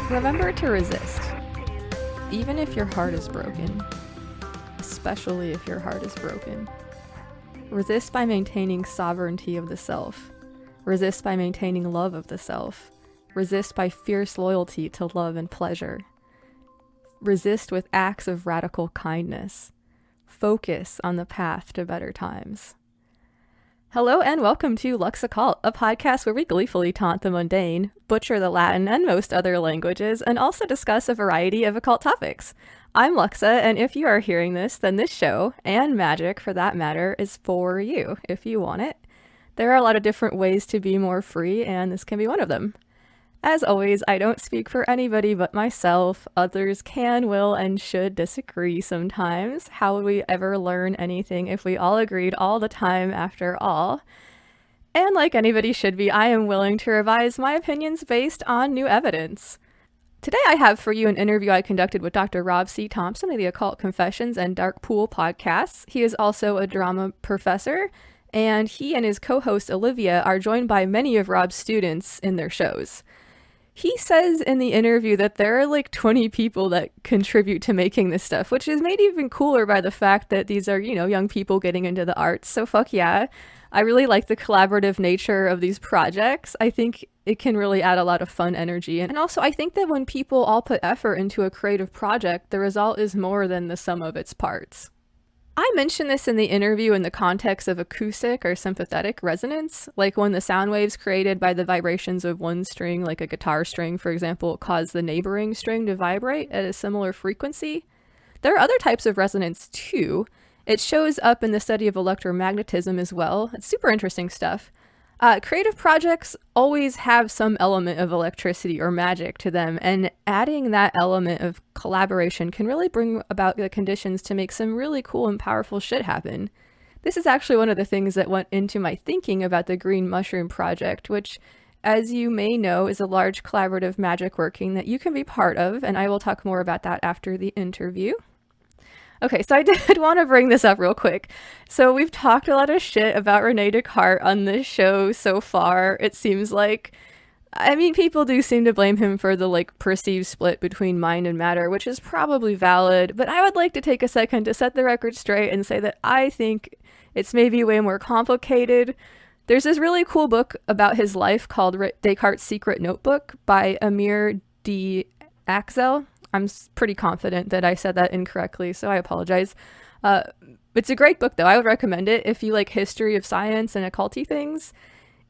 Remember to resist, even if your heart is broken, especially if your heart is broken. Resist by maintaining sovereignty of the self. Resist by maintaining love of the self. Resist by fierce loyalty to love and pleasure. Resist with acts of radical kindness. Focus on the path to better times. Hello and welcome to Lux Occult, a podcast where we gleefully taunt the mundane, butcher the Latin and most other languages, and also discuss a variety of occult topics. I'm Luxa, and if you are hearing this, then this show, and magic for that matter, is for you, if you want it. There are a lot of different ways to be more free, and this can be one of them. As always, I don't speak for anybody but myself. Others can, will, and should disagree sometimes. How would we ever learn anything if we all agreed all the time after all? And like anybody should be, I am willing to revise my opinions based on new evidence. Today I have for you an interview I conducted with Dr. Rob C Thompson of the Occult Confessions and Dark Pool podcasts. He is also a drama professor, and he and his co-host Olivia are joined by many of Rob's students in their shows. He says in the interview that there are like 20 people that contribute to making this stuff, which is made even cooler by the fact that these are, young people getting into the arts. So fuck yeah. I really like the collaborative nature of these projects. I think it can really add a lot of fun energy. And also I think that when people all put effort into a creative project, the result is more than the sum of its parts. I mentioned this in the interview in the context of acoustic or sympathetic resonance, like when the sound waves created by the vibrations of one string, like a guitar string, for example, cause the neighboring string to vibrate at a similar frequency. There are other types of resonance too. It shows up in the study of electromagnetism as well. It's super interesting stuff. Creative projects always have some element of electricity or magic to them, and adding that element of collaboration can really bring about the conditions to make some really cool and powerful shit happen. This is actually one of the things that went into my thinking about the Green Mushroom Project, which, as you may know, is a large collaborative magic working that you can be part of, and I will talk more about that after the interview. Okay, so I did want to bring this up real quick. So we've talked a lot of shit about Rene Descartes on this show so far. It seems like, people do seem to blame him for the perceived split between mind and matter, which is probably valid, but I would like to take a second to set the record straight and say that I think it's maybe way more complicated. There's this really cool book about his life called Descartes' Secret Notebook by Admir Aczel. I'm pretty confident that I said that incorrectly, so I apologize. It's a great book, though. I would recommend it if you like history of science and occulty things.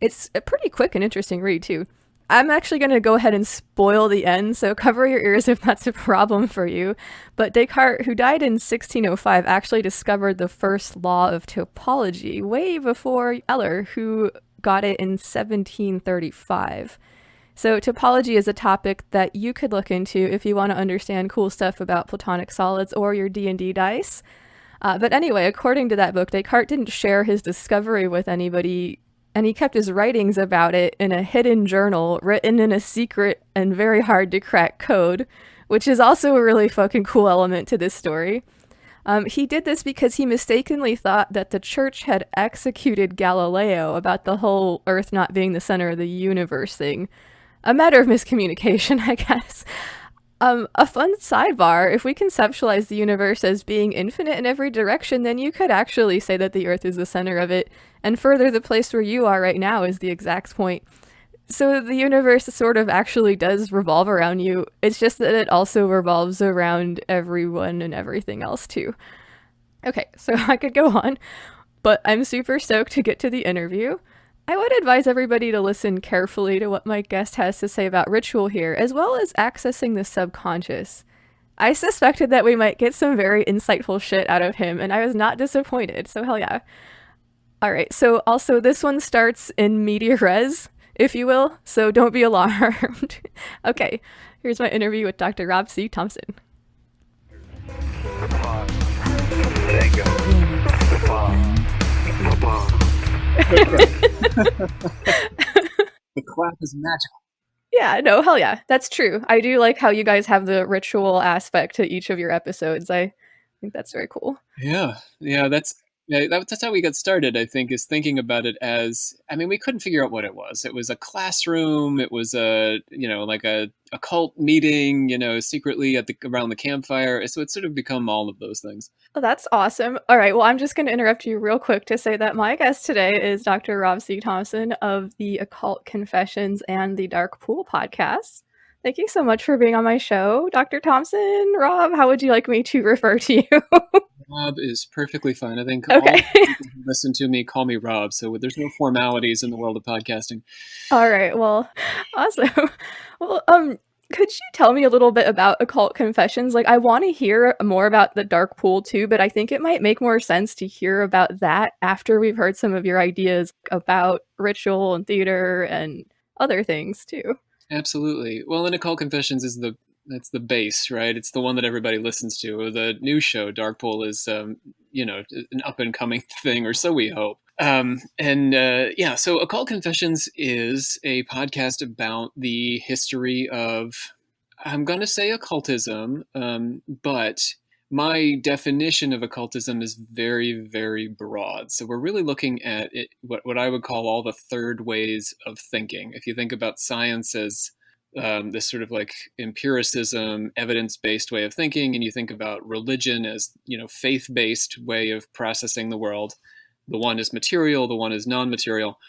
It's a pretty quick and interesting read, too. I'm actually going to go ahead and spoil the end, so cover your ears if that's a problem for you. But Descartes, who died in 1605, actually discovered the first law of topology way before Euler, who got it in 1735. So topology is a topic that you could look into if you want to understand cool stuff about platonic solids or your D&D dice. But anyway, according to that book, Descartes didn't share his discovery with anybody, and he kept his writings about it in a hidden journal written in a secret and very hard to crack code, which is also a really fucking cool element to this story. He did this because he mistakenly thought that the church had executed Galileo about the whole Earth not being the center of the universe thing. A matter of miscommunication, I guess. A fun sidebar, if we conceptualize the universe as being infinite in every direction, then you could actually say that the Earth is the center of it, and further, the place where you are right now is the exact point. So the universe sort of actually does revolve around you. It's just that it also revolves around everyone and everything else too. Okay, so I could go on, but I'm super stoked to get to the interview. I would advise everybody to listen carefully to what my guest has to say about ritual here, as well as accessing the subconscious. I suspected that we might get some very insightful shit out of him, and I was not disappointed, so hell yeah. Alright, so also this one starts in media res, if you will, so don't be alarmed. Okay, here's my interview with Dr. Rob C Thompson. The clap is magical. Yeah, no, hell yeah. That's true. I do like how you guys have the ritual aspect to each of your episodes. I think that's very cool. Yeah, that's how we got started. I think is thinking about it as, I mean, we couldn't figure out what it was. It was a classroom. It was a like a cult meeting, secretly at the around the campfire. So it's sort of become all of those things. Oh, that's awesome. All right, well, I'm just going to interrupt you real quick to say that my guest today is Dr. Rob C Thompson of the Occult Confessions and the Dark Pool podcast. Thank you so much for being on my show, Dr. Thompson. Rob, how would you like me to refer to you? Rob is perfectly fine. I think all Okay. people who listen to me call me Rob, so there's no formalities in the world of podcasting. All right. Well, awesome. Well, could you tell me a little bit about Occult Confessions? Like, I want to hear more about the Dark Pool too, but I think it might make more sense to hear about that after we've heard some of your ideas about ritual and theater and other things too. Absolutely. Well, and Occult Confessions is that's the base, right? It's the one that everybody listens to. The new show, Darkpool, is an up and coming thing, or so we hope. So Occult Confessions is a podcast about the history of, I'm going to say occultism, but my definition of occultism is very, very broad. So we're really looking at it, what I would call all the third ways of thinking. If you think about science as this sort of like empiricism, evidence-based way of thinking, and you think about religion as, faith-based way of processing the world, the one is material, the one is non-material.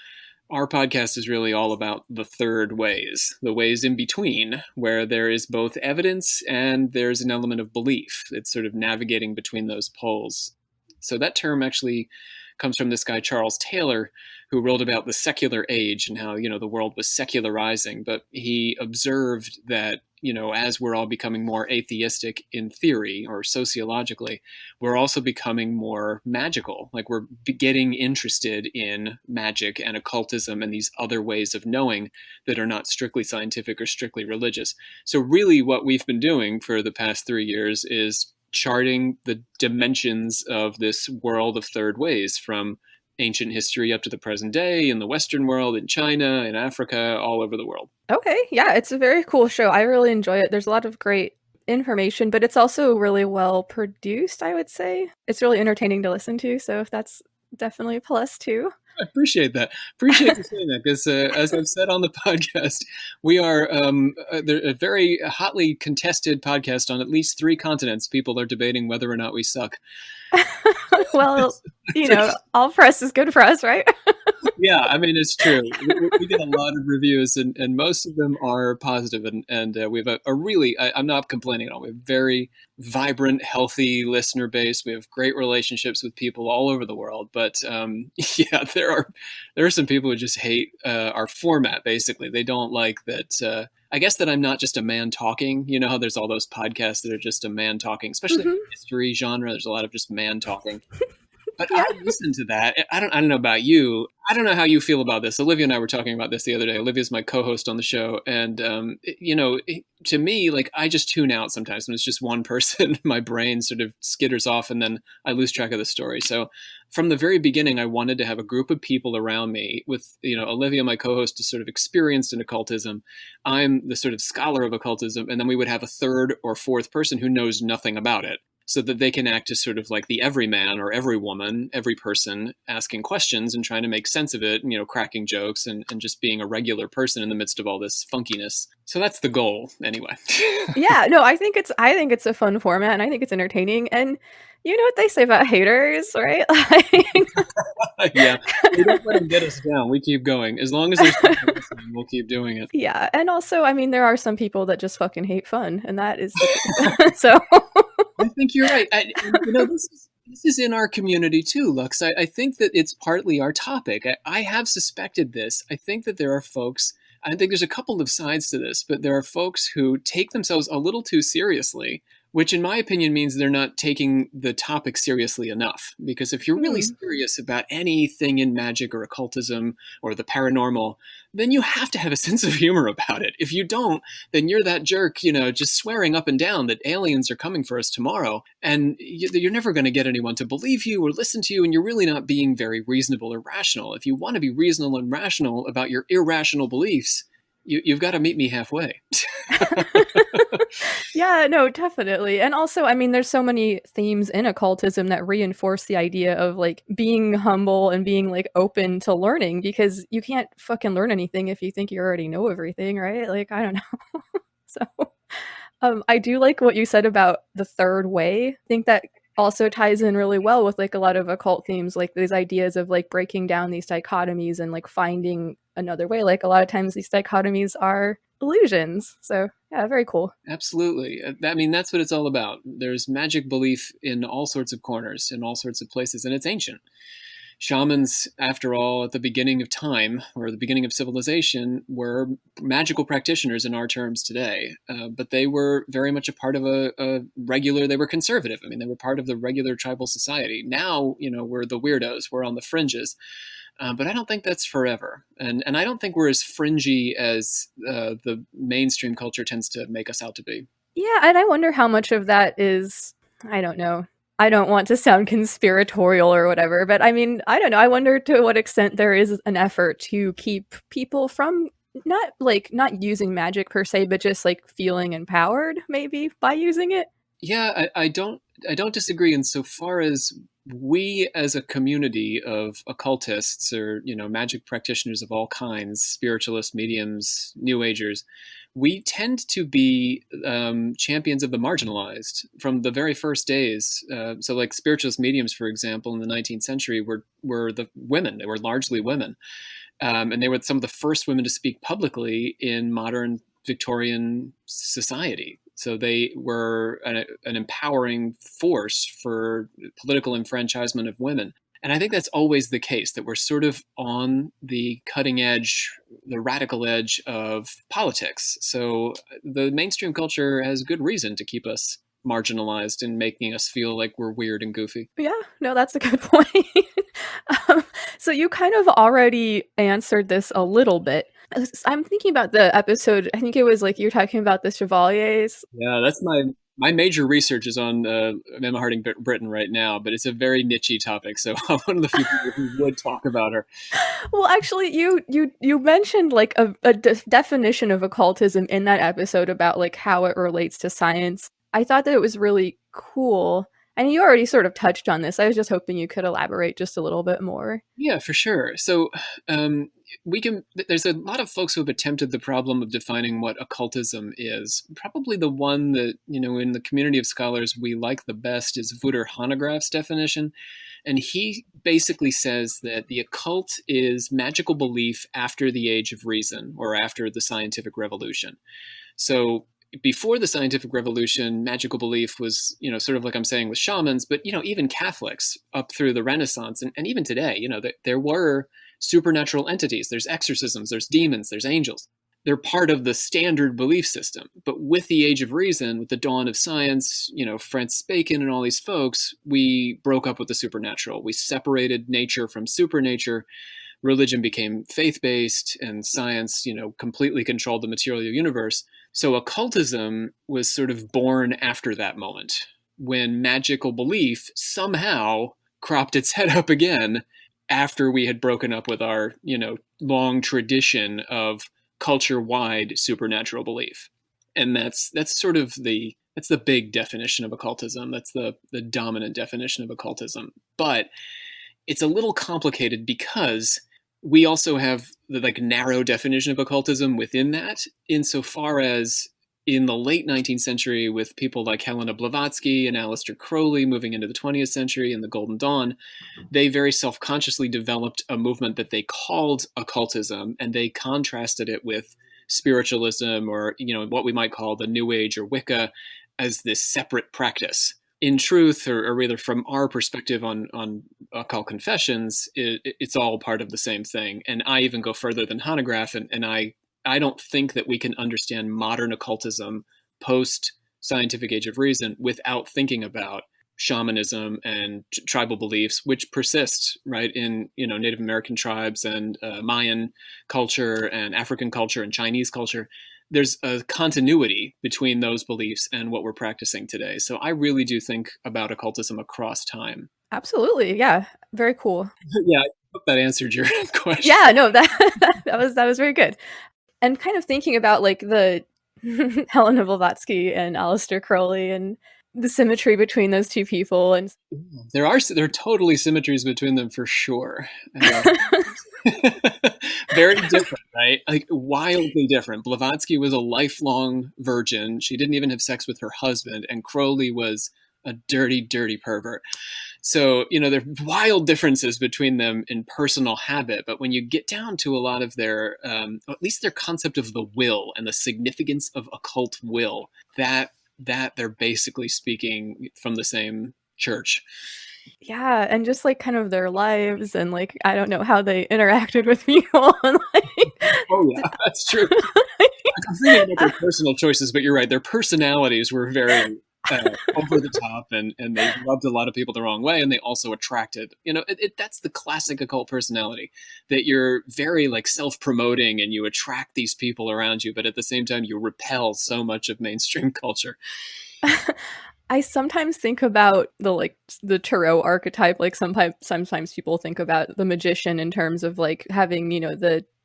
Our podcast is really all about the third ways, the ways in between, where there is both evidence and there's an element of belief. It's sort of navigating between those poles. So that term actually comes from this guy, Charles Taylor, who wrote about the secular age and how, the world was secularizing. But he observed that, as we're all becoming more atheistic in theory or sociologically, we're also becoming more magical. Like we're getting interested in magic and occultism and these other ways of knowing that are not strictly scientific or strictly religious. So really what we've been doing for the past 3 years is charting the dimensions of this world of third ways, from ancient history up to the present day in the Western world, in China, in Africa, all over the world. Okay. Yeah, it's a very cool show. I really enjoy it. There's a lot of great information, but it's also really well produced, I would say. It's really entertaining to listen to, so that's definitely a plus too. I appreciate that. Appreciate you saying that, because as I've said on the podcast, we are a very hotly contested podcast on at least 3 continents. People are debating whether or not we suck. Well, all press is good press, right? Yeah, I mean, it's true. We get a lot of reviews, and most of them are positive, and we have a really, I'm not complaining at all. We have very vibrant, healthy listener base. We have great relationships with people all over the world. But yeah, there are some people who just hate our format, basically. They don't like that. I guess that I'm not just a man talking. You know how there's all those podcasts that are just a man talking, especially in the history genre. There's a lot of just man talking. But Yeah. I listen to that. I don't know about you. I don't know how you feel about this. Olivia and I were talking about this the other day. Olivia's my co-host on the show, and to me, like, I just tune out sometimes when it's just one person. My brain sort of skitters off, and then I lose track of the story. So, from the very beginning, I wanted to have a group of people around me with, Olivia, my co-host, is sort of experienced in occultism. I'm the sort of scholar of occultism, and then we would have a third or fourth person who knows nothing about it, so that they can act as sort of like the everyman or every woman, every person, asking questions and trying to make sense of it, and, cracking jokes and just being a regular person in the midst of all this funkiness. So that's the goal, anyway. Yeah, no, I think it's a fun format, and I think it's entertaining. And you know what they say about haters, right? Yeah, we don't let them get us down. We keep going. As long as there's people listening, we'll keep doing it. Yeah, and also, I mean, there are some people that just fucking hate fun, and that is so. I think you're right. This is in our community too, Lux. I think that it's partly our topic. I have suspected this. I think that there are folks, I think there's a couple of sides to this, but there are folks who take themselves a little too seriously, which in my opinion means they're not taking the topic seriously enough. Because if you're really serious about anything in magic or occultism or the paranormal, then you have to have a sense of humor about it. If you don't, then you're that jerk, just swearing up and down that aliens are coming for us tomorrow. And you're never going to get anyone to believe you or listen to you, and you're really not being very reasonable or rational. If you want to be reasonable and rational about your irrational beliefs, you've got to meet me halfway. Yeah, no, definitely. And also, I mean, there's so many themes in occultism that reinforce the idea of like being humble and being like open to learning, because you can't fucking learn anything if you think you already know everything, right? Like, I don't know. So, I do like what you said about the third way. I think that also ties in really well with like a lot of occult themes, like these ideas of like breaking down these dichotomies and like finding another way. Like a lot of times these dichotomies are illusions. So yeah, very cool. Absolutely. I mean, that's what it's all about. There's magic belief in all sorts of corners, in all sorts of places, and it's ancient. Shamans, after all, at the beginning of time or the beginning of civilization, were magical practitioners in our terms today. But they were very much a part of a regular, they were conservative. I mean, they were part of the regular tribal society. Now, we're the weirdos, we're on the fringes. But I don't think that's forever. And I don't think we're as fringy as the mainstream culture tends to make us out to be. Yeah, and I wonder how much of that is, I don't know. I don't want to sound conspiratorial or whatever, but I mean, I don't know. I wonder to what extent there is an effort to keep people from not using magic per se, but just like feeling empowered maybe by using it. Yeah, I don't disagree insofar as we as a community of occultists or magic practitioners of all kinds, spiritualists, mediums, new agers, we tend to be champions of the marginalized from the very first days. So like spiritualist mediums, for example, in the 19th century were the women. They were largely women, and they were some of the first women to speak publicly in modern Victorian society. So they were an empowering force for political enfranchisement of women. And I think that's always the case, that we're sort of on the cutting edge, the radical edge of politics. So the mainstream culture has good reason to keep us marginalized and making us feel like we're weird and goofy. Yeah, no, that's a good point. um, so you kind of already answered this a little bit. I'm thinking about the episode. I think it was like you're talking about the Chevaliers. Yeah, that's my major research is on Emma Harding Britten right now, but it's a very niche topic. So I'm one of the few people who would talk about her. Well, actually, you mentioned like a definition of occultism in that episode about like how it relates to science. I thought that it was really cool. And you already sort of touched on this. I was just hoping you could elaborate just a little bit more. Yeah, for sure. So um, there's a lot of folks who have attempted the problem of defining what occultism is. Probably the one that, in the community of scholars we like the best is Wouter Hanegraaff's definition. And he basically says that the occult is magical belief after the age of reason or after the scientific revolution. So before the scientific revolution, magical belief was, sort of like I'm saying with shamans, but, even Catholics up through the Renaissance and even today, there were supernatural entities. There's exorcisms, there's demons, there's angels. They're part of the standard belief system. But with the age of reason, with the dawn of science, Francis Bacon and all these folks, we broke up with the supernatural. We separated nature from supernature. Religion became faith-based and science, completely controlled the material universe. So occultism was sort of born after that moment when magical belief somehow cropped its head up again after we had broken up with our, long tradition of culture-wide supernatural belief. And that's sort of that's the big definition of occultism. That's the dominant definition of occultism. But it's a little complicated because we also have the narrow definition of occultism within that, insofar as in the late 19th century, with people like Helena Blavatsky and Aleister Crowley moving into the 20th century and the Golden Dawn, they very self-consciously developed a movement that they called occultism, and they contrasted it with spiritualism, or what we might call the New Age or Wicca, as this separate practice. In truth, or rather from our perspective on Occult Confessions, it's all part of the same thing. And I even go further than Hanegraaff, and I don't think that we can understand modern occultism post scientific age of reason without thinking about shamanism and tribal beliefs, which persist right in Native American tribes and Mayan culture and African culture and Chinese culture. There's a continuity between those beliefs and what we're practicing today. So I really do think about occultism across time. Absolutely. Yeah. Very cool. Yeah, I hope that answered your question. Yeah, no, that that was very good. And kind of thinking about like the Helena Blavatsky and Aleister Crowley and the symmetry between those two people. And there are totally symmetries between them for sure. Very different, right? Like wildly different. Blavatsky was a lifelong virgin. She didn't even have sex with her husband, and Crowley was a dirty, dirty pervert. So, there are wild differences between them in personal habit. But when you get down to a lot of their, at least their concept of the will and the significance of occult will, that they're basically speaking from the same church. Yeah, and just like kind of their lives and like I don't know how they interacted with people. And, oh yeah, that's true. I'm thinking about their personal choices, but you're right. Their personalities were very over the top, and they rubbed a lot of people the wrong way, and they also attracted. That's the classic occult personality, that you're very like self-promoting, and you attract these people around you, but at the same time you repel so much of mainstream culture. I sometimes think about the tarot archetype. Like sometimes people think about the magician in terms of like having,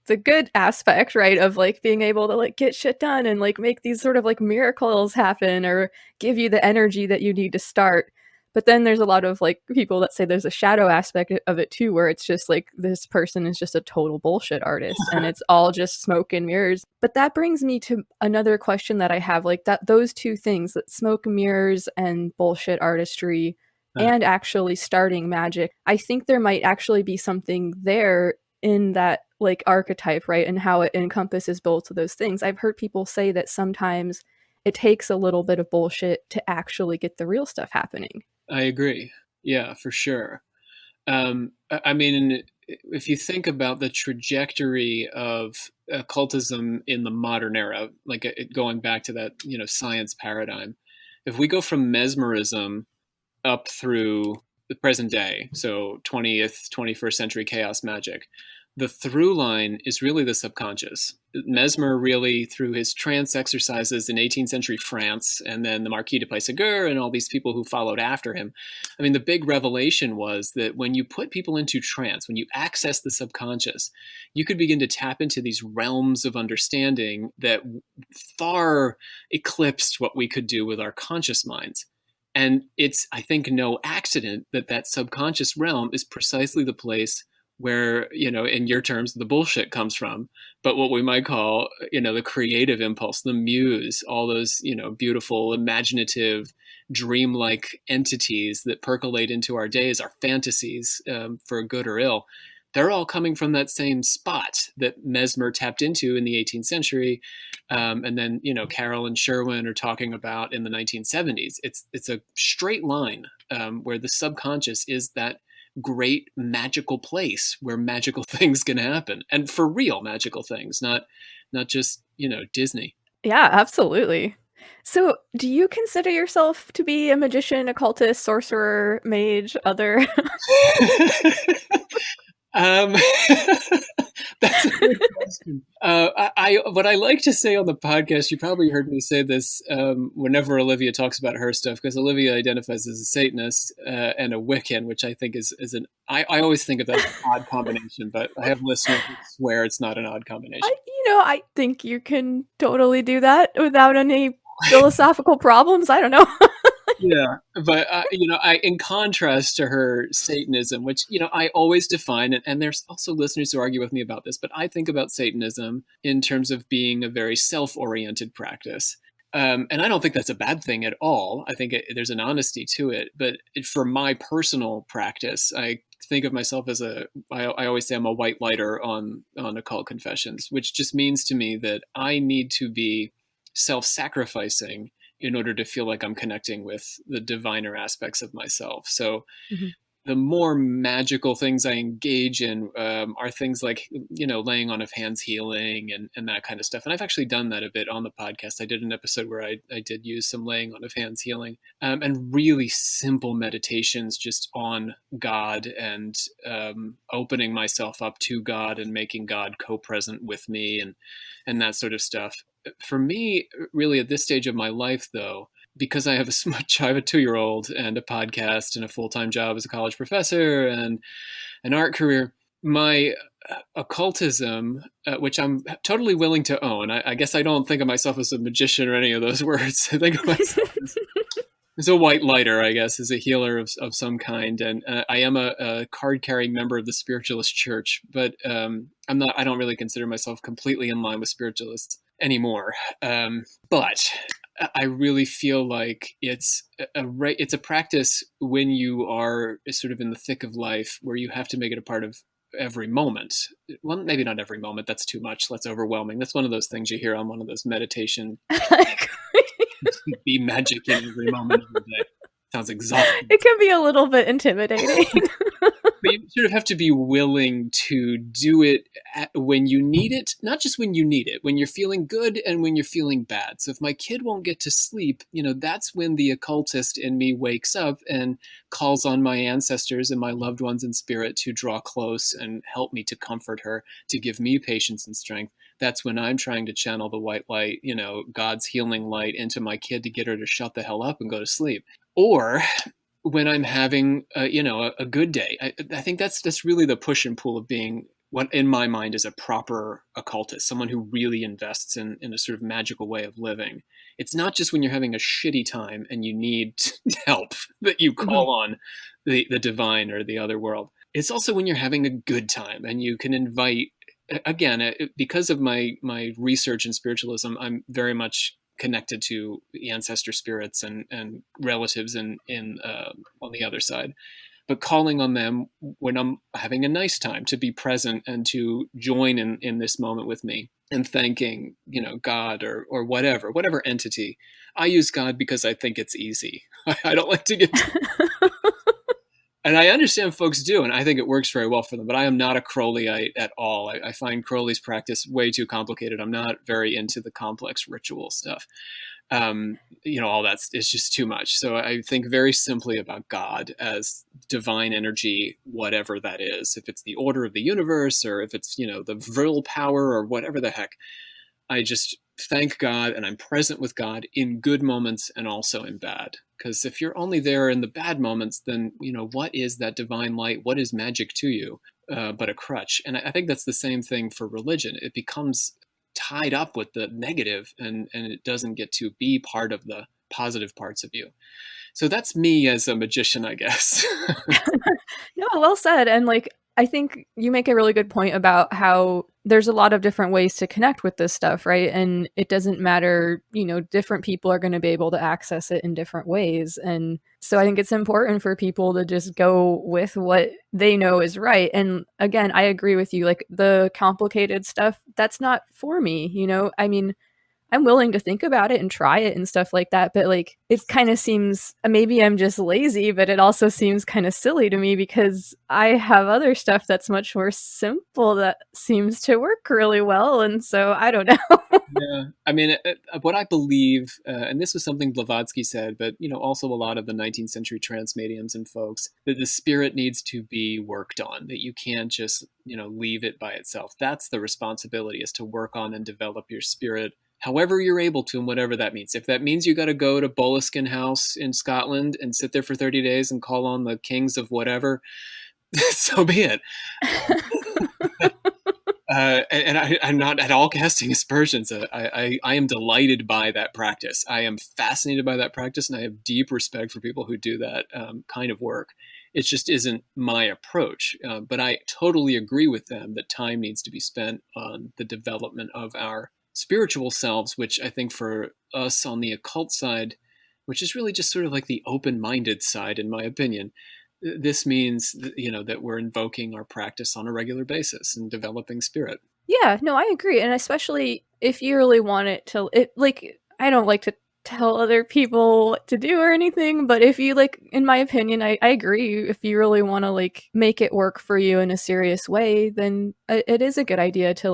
the good aspect, right, of like being able to like get shit done and like make these sort of like miracles happen or give you the energy that you need to start. But then there's a lot of like people that say there's a shadow aspect of it too, where it's just like this person is just a total bullshit artist and it's all just smoke and mirrors. But that brings me to another question that I have, like that those two things, that smoke and mirrors and bullshit artistry and actually starting magic, I think there might actually be something there in that like archetype, right? And how it encompasses both of those things. I've heard people say that sometimes it takes a little bit of bullshit to actually get the real stuff happening. I agree. Yeah, for sure. I mean, if you think about the trajectory of occultism in the modern era, like going back to that, science paradigm, if we go from mesmerism up through the present day, so 20th, 21st century chaos magic, the through line is really the subconscious. Mesmer really, through his trance exercises in 18th century France, and then the Marquis de Puysegur and all these people who followed after him. I mean, the big revelation was that when you put people into trance, when you access the subconscious, you could begin to tap into these realms of understanding that far eclipsed what we could do with our conscious minds. And it's, I think, no accident that that subconscious realm is precisely the place where, in your terms, the bullshit comes from, but what we might call, the creative impulse, the muse, all those, beautiful, imaginative, dreamlike entities that percolate into our days, our fantasies, for good or ill. They're all coming from that same spot that Mesmer tapped into in the 18th century. And then, Carroll and Sherwin are talking about in the 1970s. It's a straight line where the subconscious is that great magical place where magical things can happen, and for real magical things, not just Disney. Yeah, absolutely. So do you consider yourself to be a magician, occultist, sorcerer, mage, other? um That's a good question. I what I like to say on the podcast, you probably heard me say this whenever Olivia talks about her stuff, because Olivia identifies as a Satanist and a Wiccan, which I think is I always think of that as an odd combination, but I have listeners who swear it's not an odd combination. I think you can totally do that without any philosophical problems. I don't know. Yeah, but I, in contrast to her Satanism, which I always define, and there's also listeners who argue with me about this, but I think about Satanism in terms of being a very self-oriented practice, and I don't think that's a bad thing at all. I think there's an honesty to it, but for my personal practice, I think of myself as I always say I'm a white lighter on Occult Confessions, which just means to me that I need to be self-sacrificing in order to feel like I'm connecting with the diviner aspects of myself. So Mm-hmm. the more magical things I engage in are things like, laying on of hands healing and that kind of stuff. And I've actually done that a bit on the podcast. I did an episode where I did use some laying on of hands healing and really simple meditations just on God and opening myself up to God and making God co-present with me and that sort of stuff. For me, really at this stage of my life, though, because I have a 2-year-old and a podcast and a full-time job as a college professor and an art career, my occultism, which I'm totally willing to own. I guess I don't think of myself as a magician or any of those words. I think of myself as a white lighter, I guess, as a healer of some kind. And I am a card-carrying member of the Spiritualist Church, but I'm not. I don't really consider myself completely in line with spiritualists anymore. But I really feel like it's a practice when you are sort of in the thick of life, where you have to make it a part of every moment. Well, maybe not every moment. That's too much. That's overwhelming. That's one of those things you hear on one of those meditation. Be magic in every moment of the day. Sounds exhausting. It can be a little bit intimidating. But you sort of have to be willing to do it when you need it, not just when you need it, when you're feeling good and when you're feeling bad. So if my kid won't get to sleep, that's when the occultist in me wakes up and calls on my ancestors and my loved ones in spirit to draw close and help me, to comfort her, to give me patience and strength. That's when I'm trying to channel the white light, God's healing light into my kid to get her to shut the hell up and go to sleep. Or when I'm having, a good day. I think that's really the push and pull of being what in my mind is a proper occultist, someone who really invests in a sort of magical way of living. It's not just when you're having a shitty time and you need help that you call on the divine or the other world. It's also when you're having a good time and you can invite, again, because of my research in spiritualism, I'm very much connected to the ancestor spirits and relatives on the other side, but calling on them when I'm having a nice time to be present and to join in this moment with me and thanking, God or whatever entity. I use God because I think it's easy. I don't like to get and I understand folks do, and I think it works very well for them, but I am not a Crowleyite at all. I find Crowley's practice way too complicated. I'm not very into the complex ritual stuff. All that's, it's just too much. So I think very simply about God as divine energy, whatever that is. If it's the order of the universe, or if it's, the vril power, or whatever the heck, I just thank God, and I'm present with God in good moments and also in bad. Because if you're only there in the bad moments, then, what is that divine light? What is magic to you but a crutch? And I think that's the same thing for religion. It becomes tied up with the negative, and it doesn't get to be part of the positive parts of you. So that's me as a magician, I guess. No, well said. And I think you make a really good point about how there's a lot of different ways to connect with this stuff, right? And it doesn't matter, different people are going to be able to access it in different ways. And so I think it's important for people to just go with what they know is right. And again, I agree with you, the complicated stuff, that's not for me, I mean, I'm willing to think about it and try it and stuff like that. But it kind of seems, maybe I'm just lazy, but it also seems kind of silly to me because I have other stuff that's much more simple that seems to work really well. And so I don't know. Yeah. I mean, what I believe, and this was something Blavatsky said, but, also a lot of the 19th century trance mediums and folks, that the spirit needs to be worked on, that you can't just, leave it by itself. That's the responsibility, is to work on and develop your spirit however you're able to, and whatever that means. If that means you got to go to Boliskin House in Scotland and sit there for 30 days and call on the kings of whatever, so be it. And I'm not at all casting aspersions. I am delighted by that practice. I am fascinated by that practice, and I have deep respect for people who do that kind of work. It just isn't my approach. But I totally agree with them that time needs to be spent on the development of our spiritual selves, which I think for us on the occult side, which is really just sort of like the open-minded side, in my opinion, this means that we're invoking our practice on a regular basis and developing spirit. Yeah, no, I agree. And especially if you really want it to, I don't like to tell other people what to do or anything, but if you in my opinion, I agree. If you really want to make it work for you in a serious way, then it is a good idea to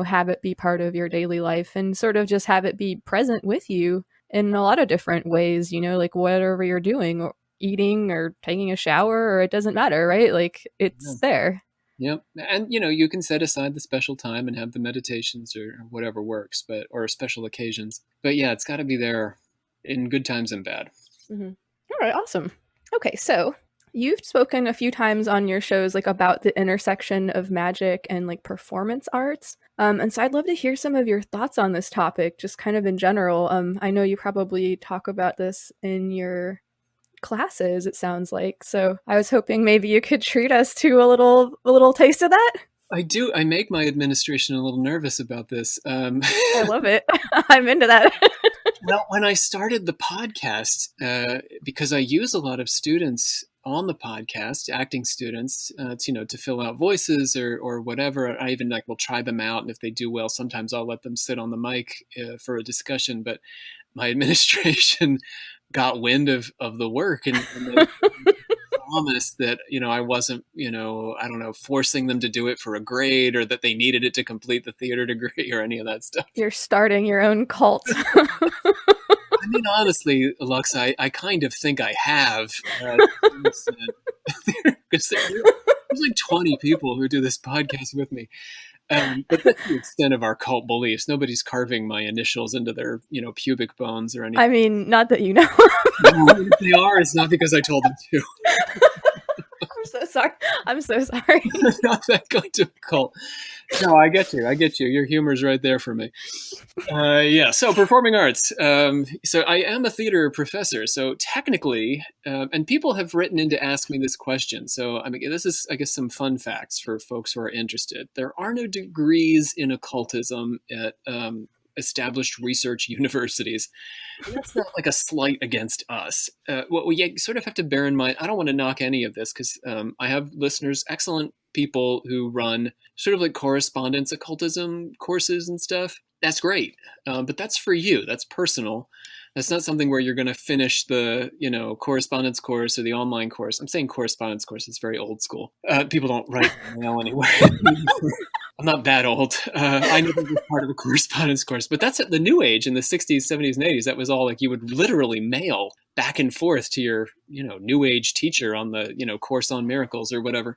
have it be part of your daily life and sort of just have it be present with you in a lot of different ways, whatever you're doing, or eating or taking a shower, or it doesn't matter, right? It's there. Yep. And, you can set aside the special time and have the meditations or whatever works, or special occasions. But yeah, it's got to be there in good times and bad. Mm-hmm. All right. Awesome. Okay. So You've spoken a few times on your shows like about the intersection of magic and like performance arts. And so I'd love to hear some of your thoughts on this topic, just kind of in general. I know you probably talk about this in your classes, it sounds like. So I was hoping maybe you could treat us to a little taste of that. I do. I make my administration a little nervous about this. I love it. I'm into that. Well, when I started the podcast, because I use a lot of students on the podcast, acting students, to fill out voices or whatever. I even will try them out, and if they do well, sometimes I'll let them sit on the mic for a discussion. But my administration got wind of the work, and they promised that I wasn't I don't know, forcing them to do it for a grade, or that they needed it to complete the theater degree or any of that stuff. You're starting your own cult. I mean, honestly, Lux, I kind of think I have. There's like 20 people who do this podcast with me. But that's the extent of our cult beliefs. Nobody's carving my initials into their, pubic bones or anything. I mean, not that you know. No, if they are, it's not because I told them to. I'm so sorry. I'm so sorry. Not that kind of cult. No, I get you. Your humor's right there for me. So performing arts. So I am a theater professor. So technically, and people have written in to ask me this question. So I mean, this is, I guess, some fun facts for folks who are interested. There are no degrees in occultism at established research universities. And that's not like a slight against us. What we sort of have to bear in mind, I don't want to knock any of this, because I have listeners, excellent people who run sort of like correspondence occultism courses and stuff. That's great. But that's for you. That's personal. That's not something where you're going to finish the, correspondence course or the online course. I'm saying correspondence course. It's very old school. People don't write mail anywhere. I'm not that old. I never was part of a correspondence course, but that's at the new age in the 60s, 70s, and 80s. That was all like you would literally mail back and forth to your, new age teacher on the, course on miracles or whatever.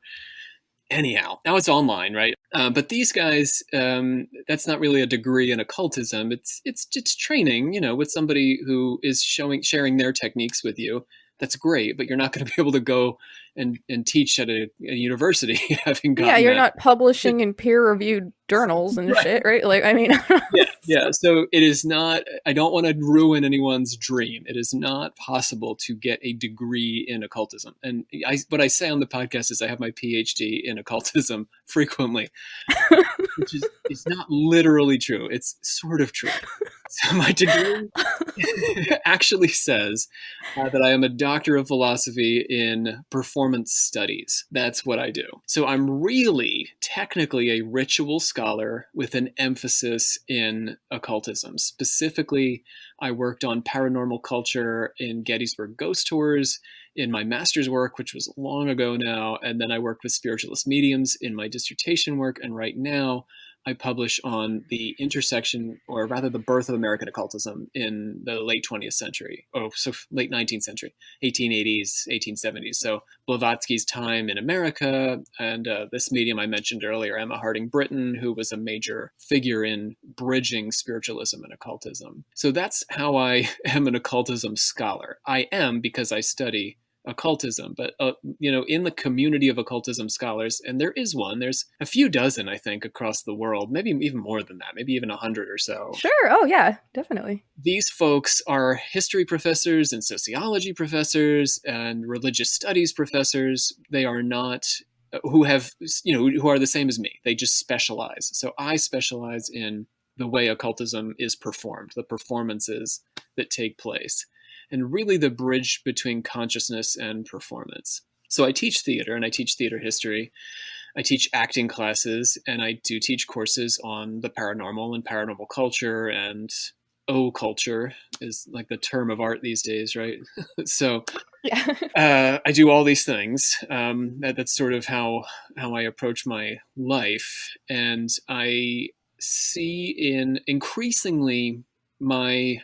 Anyhow, now it's online, right? But these guys, that's not really a degree in occultism. It's training, with somebody who is sharing their techniques with you. That's great, but you're not going to be able to go and teach at a university having gotten you're that. not publishing in peer-reviewed journals and shit, right? Like, I mean, yeah. So it is not. I don't want to ruin anyone's dream. It is not possible to get a degree in occultism. And what I say on the podcast is I have my PhD in occultism frequently, which is not literally true. It's sort of true. So my degree actually says that I am a doctor of philosophy in performance studies. That's what I do. So I'm really technically a ritual scholar with an emphasis in occultism. Specifically, I worked on paranormal culture in Gettysburg Ghost Tours in my master's work, which was long ago now. And then I worked with spiritualist mediums in my dissertation work. And right now, I publish on the intersection, or rather the birth of American occultism in the late 20th century. So late 19th century, 1880s, 1870s. So Blavatsky's time in America, and this medium I mentioned earlier, Emma Harding Britton, who was a major figure in bridging spiritualism and occultism. So that's how I am an occultism scholar. I am because I study occultism, but in the community of occultism scholars, and there is one, there's a few dozen, I think, across the world, maybe even more than that, maybe even 100 or so. Sure. Oh yeah, definitely. These folks are history professors and sociology professors and religious studies professors. They are not who have who are the same as me. They just specialize. So I specialize in the way occultism is performed, the performances that take place, and really the bridge between consciousness and performance. So I teach theater, and I teach theater history. I teach acting classes, and I do teach courses on the paranormal and paranormal culture, and culture is like the term of art these days, right? So yeah. I do all these things. That's sort of how I approach my life. And I see in increasingly my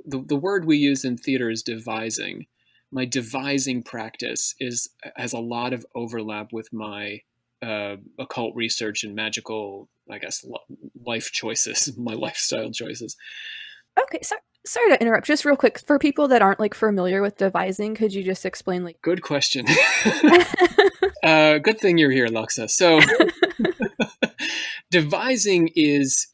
the word we use in theater is devising. My devising practice has a lot of overlap with my occult research and magical, I guess, life choices, my lifestyle choices. Okay, Sorry to interrupt. Just real quick, for people that aren't like familiar with devising, could you just explain like? Good question. Good thing you're here, Luxa. So devising is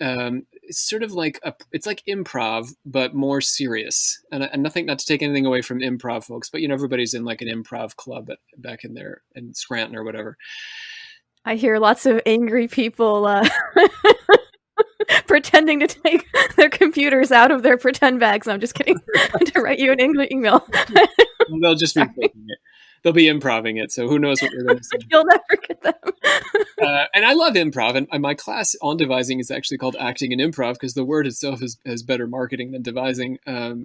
sort of like it's like improv, but more serious. And nothing, not to take anything away from improv folks, but everybody's in like an improv club back in there in Scranton or whatever. I hear lots of angry people pretending to take their computers out of their pretend bags. I'm just kidding. To write you an email. Well, they'll just be faking it. They'll be improving it. So who knows what they're going to say. You'll never get them. And I love improv. And my class on devising is actually called Acting and Improv because the word itself has better marketing than devising,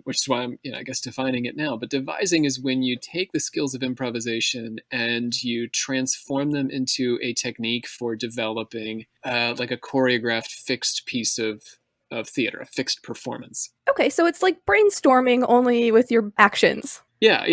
which is why I'm, I guess, defining it now. But devising is when you take the skills of improvisation and you transform them into a technique for developing like a choreographed fixed piece of theater, a fixed performance. Okay, so it's like brainstorming only with your actions. Yeah.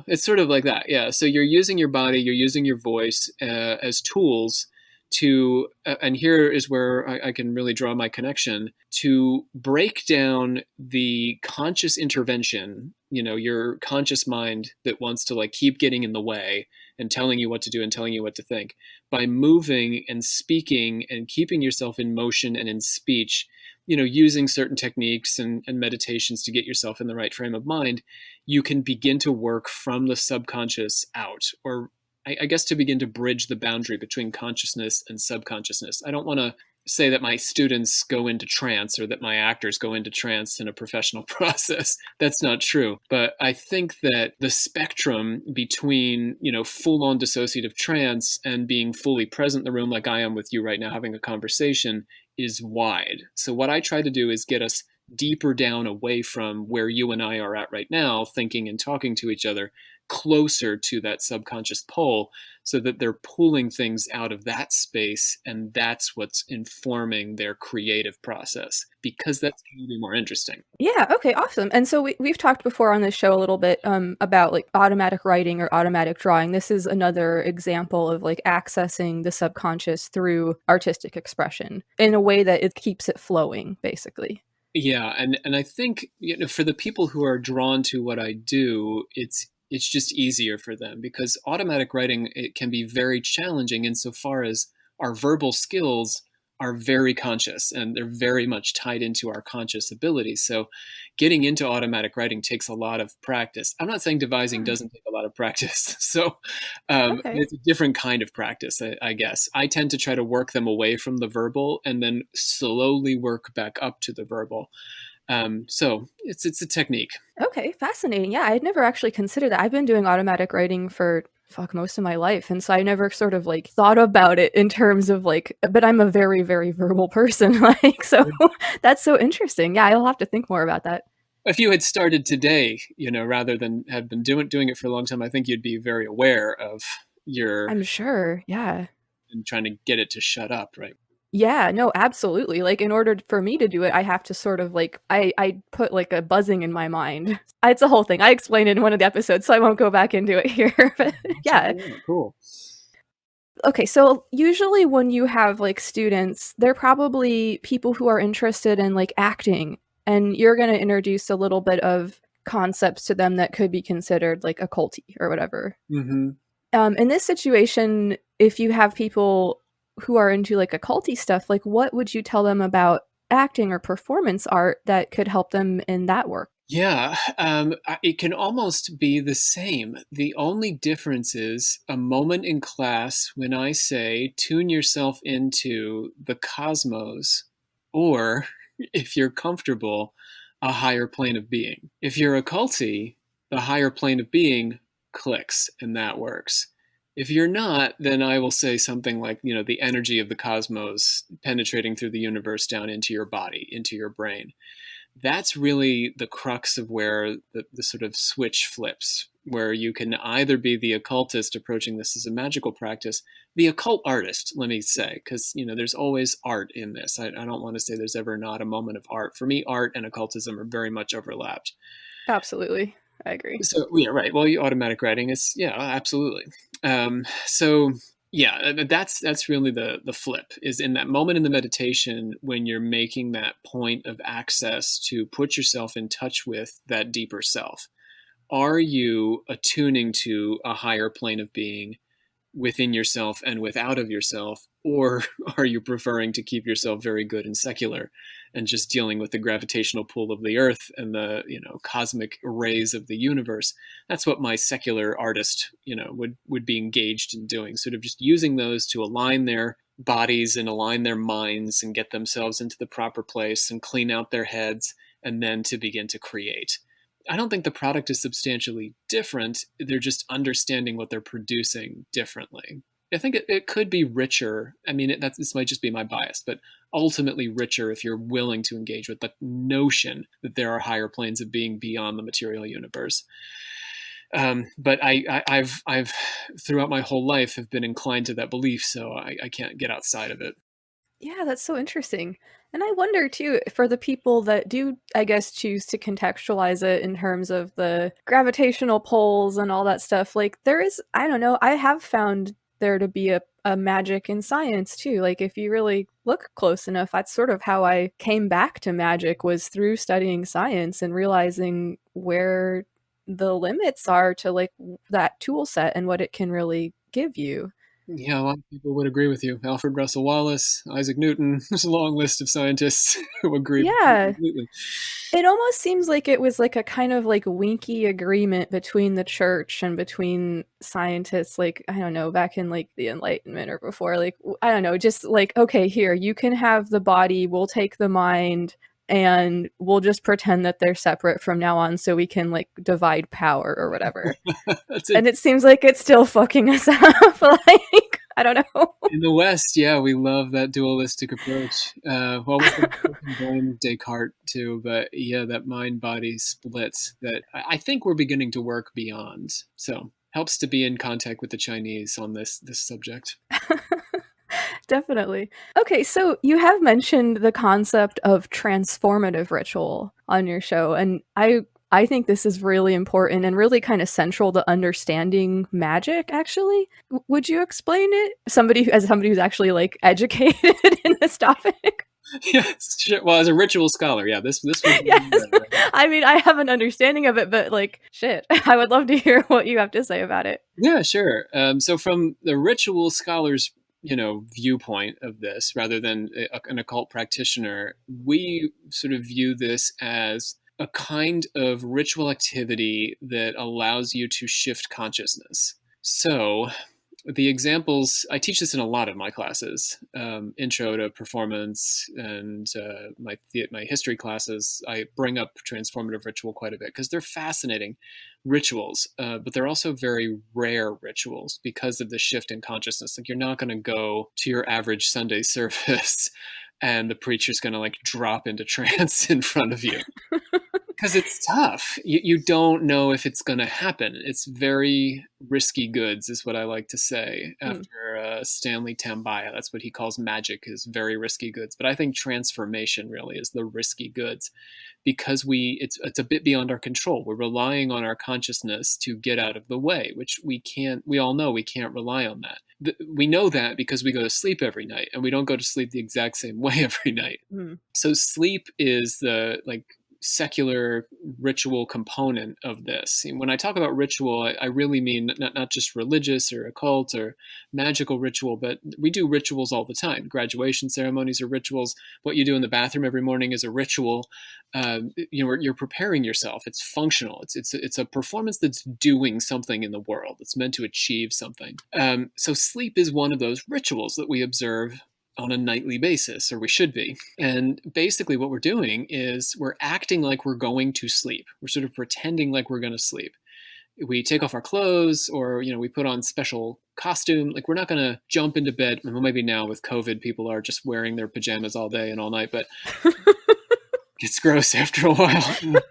It's sort of like that. Yeah. So you're using your body, you're using your voice as tools to, and here is where I can really draw my connection, to break down the conscious intervention, your conscious mind that wants to like keep getting in the way and telling you what to do and telling you what to think, by moving and speaking and keeping yourself in motion and in speech, using certain techniques and meditations to get yourself in the right frame of mind. You can begin to work from the subconscious out, or I guess to begin to bridge the boundary between consciousness and subconsciousness. I don't want to say that my students go into trance or that my actors go into trance in a professional process. That's not true. But I think that the spectrum between, full-on dissociative trance and being fully present in the room like I am with you right now having a conversation is wide. So what I try to do is get us deeper down away from where you and I are at right now, thinking and talking to each other, closer to that subconscious pole, so that they're pulling things out of that space, and that's what's informing their creative process, because that's going to be more interesting. Yeah, okay, awesome. And so we've talked before on this show a little bit about like automatic writing or automatic drawing. This is another example of like accessing the subconscious through artistic expression in a way that it keeps it flowing, basically. Yeah, and I think for the people who are drawn to what I do, it's just easier for them, because automatic writing, it can be very challenging insofar as our verbal skills are very conscious and they're very much tied into our conscious abilities. So getting into automatic writing takes a lot of practice. I'm not saying devising doesn't take a lot of practice. So Okay. it's a different kind of practice, I guess. I tend to try to work them away from the verbal and then slowly work back up to the verbal. So it's a technique. Okay, fascinating. Yeah, I had never actually considered that. I've been doing automatic writing for most of my life, and so I never sort of like thought about it in terms of like, but I'm a very, very verbal person, like, so that's so interesting. Yeah, I'll have to think more about that. If you had started today, rather than have been doing it for a long time, I think you'd be very aware of your I'm sure. Yeah. and trying to get it to shut up, right? Yeah, no, absolutely. Like in order for me to do it, I have to sort of like I put like a buzzing in my mind. It's a whole thing. I explained it in one of the episodes, so I won't go back into it here. But yeah. Cool. Okay, so usually when you have like students, they're probably people who are interested in like acting, and you're going to introduce a little bit of concepts to them that could be considered like occulty or whatever. Mm-hmm. In this situation, if you have people who are into like occulty stuff, like what would you tell them about acting or performance art that could help them in that work? Yeah, it can almost be the same. The only difference is a moment in class when I say, tune yourself into the cosmos, or if you're comfortable, a higher plane of being. If you're occulty, the higher plane of being clicks, and that works. If you're not, then I will say something like, the energy of the cosmos penetrating through the universe down into your body, into your brain. That's really the crux of where the sort of switch flips, where you can either be the occultist approaching this as a magical practice, the occult artist, let me say, because there's always art in this. I don't want to say there's ever not a moment of art. For me, art and occultism are very much overlapped. Absolutely. I agree. So yeah, right. Well, you automatic writing is, yeah, absolutely. So Yeah, that's really the flip, is in that moment in the meditation when you're making that point of access to put yourself in touch with that deeper self. Are you attuning to a higher plane of being within yourself and without of yourself, or are you preferring to keep yourself very good and secular and just dealing with the gravitational pull of the earth and the cosmic rays of the universe? That's what my secular artist would be engaged in doing, sort of just using those to align their bodies and align their minds and get themselves into the proper place and clean out their heads, and then to begin to create. I don't think the product is substantially different. They're just understanding what they're producing differently. I think it could be richer. I mean, this might just be my bias, but ultimately richer if you're willing to engage with the notion that there are higher planes of being beyond the material universe. But I've throughout my whole life have been inclined to that belief, so I can't get outside of it. Yeah, that's so interesting. And I wonder too, for the people that do, I guess, choose to contextualize it in terms of the gravitational pulls and all that stuff, like there is, I don't know, I have found there to be a magic in science too. Like if you really look close enough, that's sort of how I came back to magic, was through studying science and realizing where the limits are to like that tool set and what it can really give you. Yeah, a lot of people would agree with you. Alfred Russel Wallace, Isaac Newton. There's a long list of scientists who agree with you Yeah. completely. It almost seems like it was like a kind of like winky agreement between the church and between scientists, like, I don't know, back in like the Enlightenment or before, like, I don't know, just like, okay, here, you can have the body, we'll take the mind, and we'll just pretend that they're separate from now on so we can like divide power or whatever. That's And it. it seems like it's still fucking us up. Like, I don't know. In the West, yeah, we love that dualistic approach. Well, we can blame Descartes too, but yeah, that mind-body split that I think we're beginning to work beyond. So helps to be in contact with the Chinese on this subject. Definitely. Okay, so you have mentioned the concept of transformative ritual on your show, and I think this is really important and really kind of central to understanding magic, actually. Would you explain it? As somebody who's actually like educated in this topic? Yes, sure. Well, as a ritual scholar, yeah, this would be Yes. I mean, I have an understanding of it, but like, shit, I would love to hear what you have to say about it. Yeah, sure. So from the ritual scholar's viewpoint of this, rather than an occult practitioner, we sort of view this as a kind of ritual activity that allows you to shift consciousness. So the examples, I teach this in a lot of my classes, intro to performance, and my history classes. I bring up transformative ritual quite a bit because they're fascinating rituals, but they're also very rare rituals because of the shift in consciousness. Like, you're not going to go to your average Sunday service and the preacher's going to like drop into trance in front of you, because it's tough. You don't know if it's going to happen. It's very risky goods, is what I like to say. After Stanley Tambaya, that's what he calls magic, is very risky goods. But I think transformation really is the risky goods, because it's a bit beyond our control. We're relying on our consciousness to get out of the way, which we can't. We all know we can't rely on that. We know that because we go to sleep every night, and we don't go to sleep the exact same way every night. So sleep is the secular ritual component of this. And when I talk about ritual, I really mean not just religious or occult or magical ritual, but we do rituals all the time. Graduation ceremonies are rituals. What you do in the bathroom every morning is a ritual. You're preparing yourself. It's functional. It's a performance that's doing something in the world. It's meant to achieve something. So sleep is one of those rituals that we observe on a nightly basis, or we should be. And basically what we're doing is we're acting like we're going to sleep. We're sort of pretending like we're going to sleep. We take off our clothes, or we put on special costume. Like, we're not going to jump into bed. Well, maybe now with COVID, people are just wearing their pajamas all day and all night, but it's gross after a while.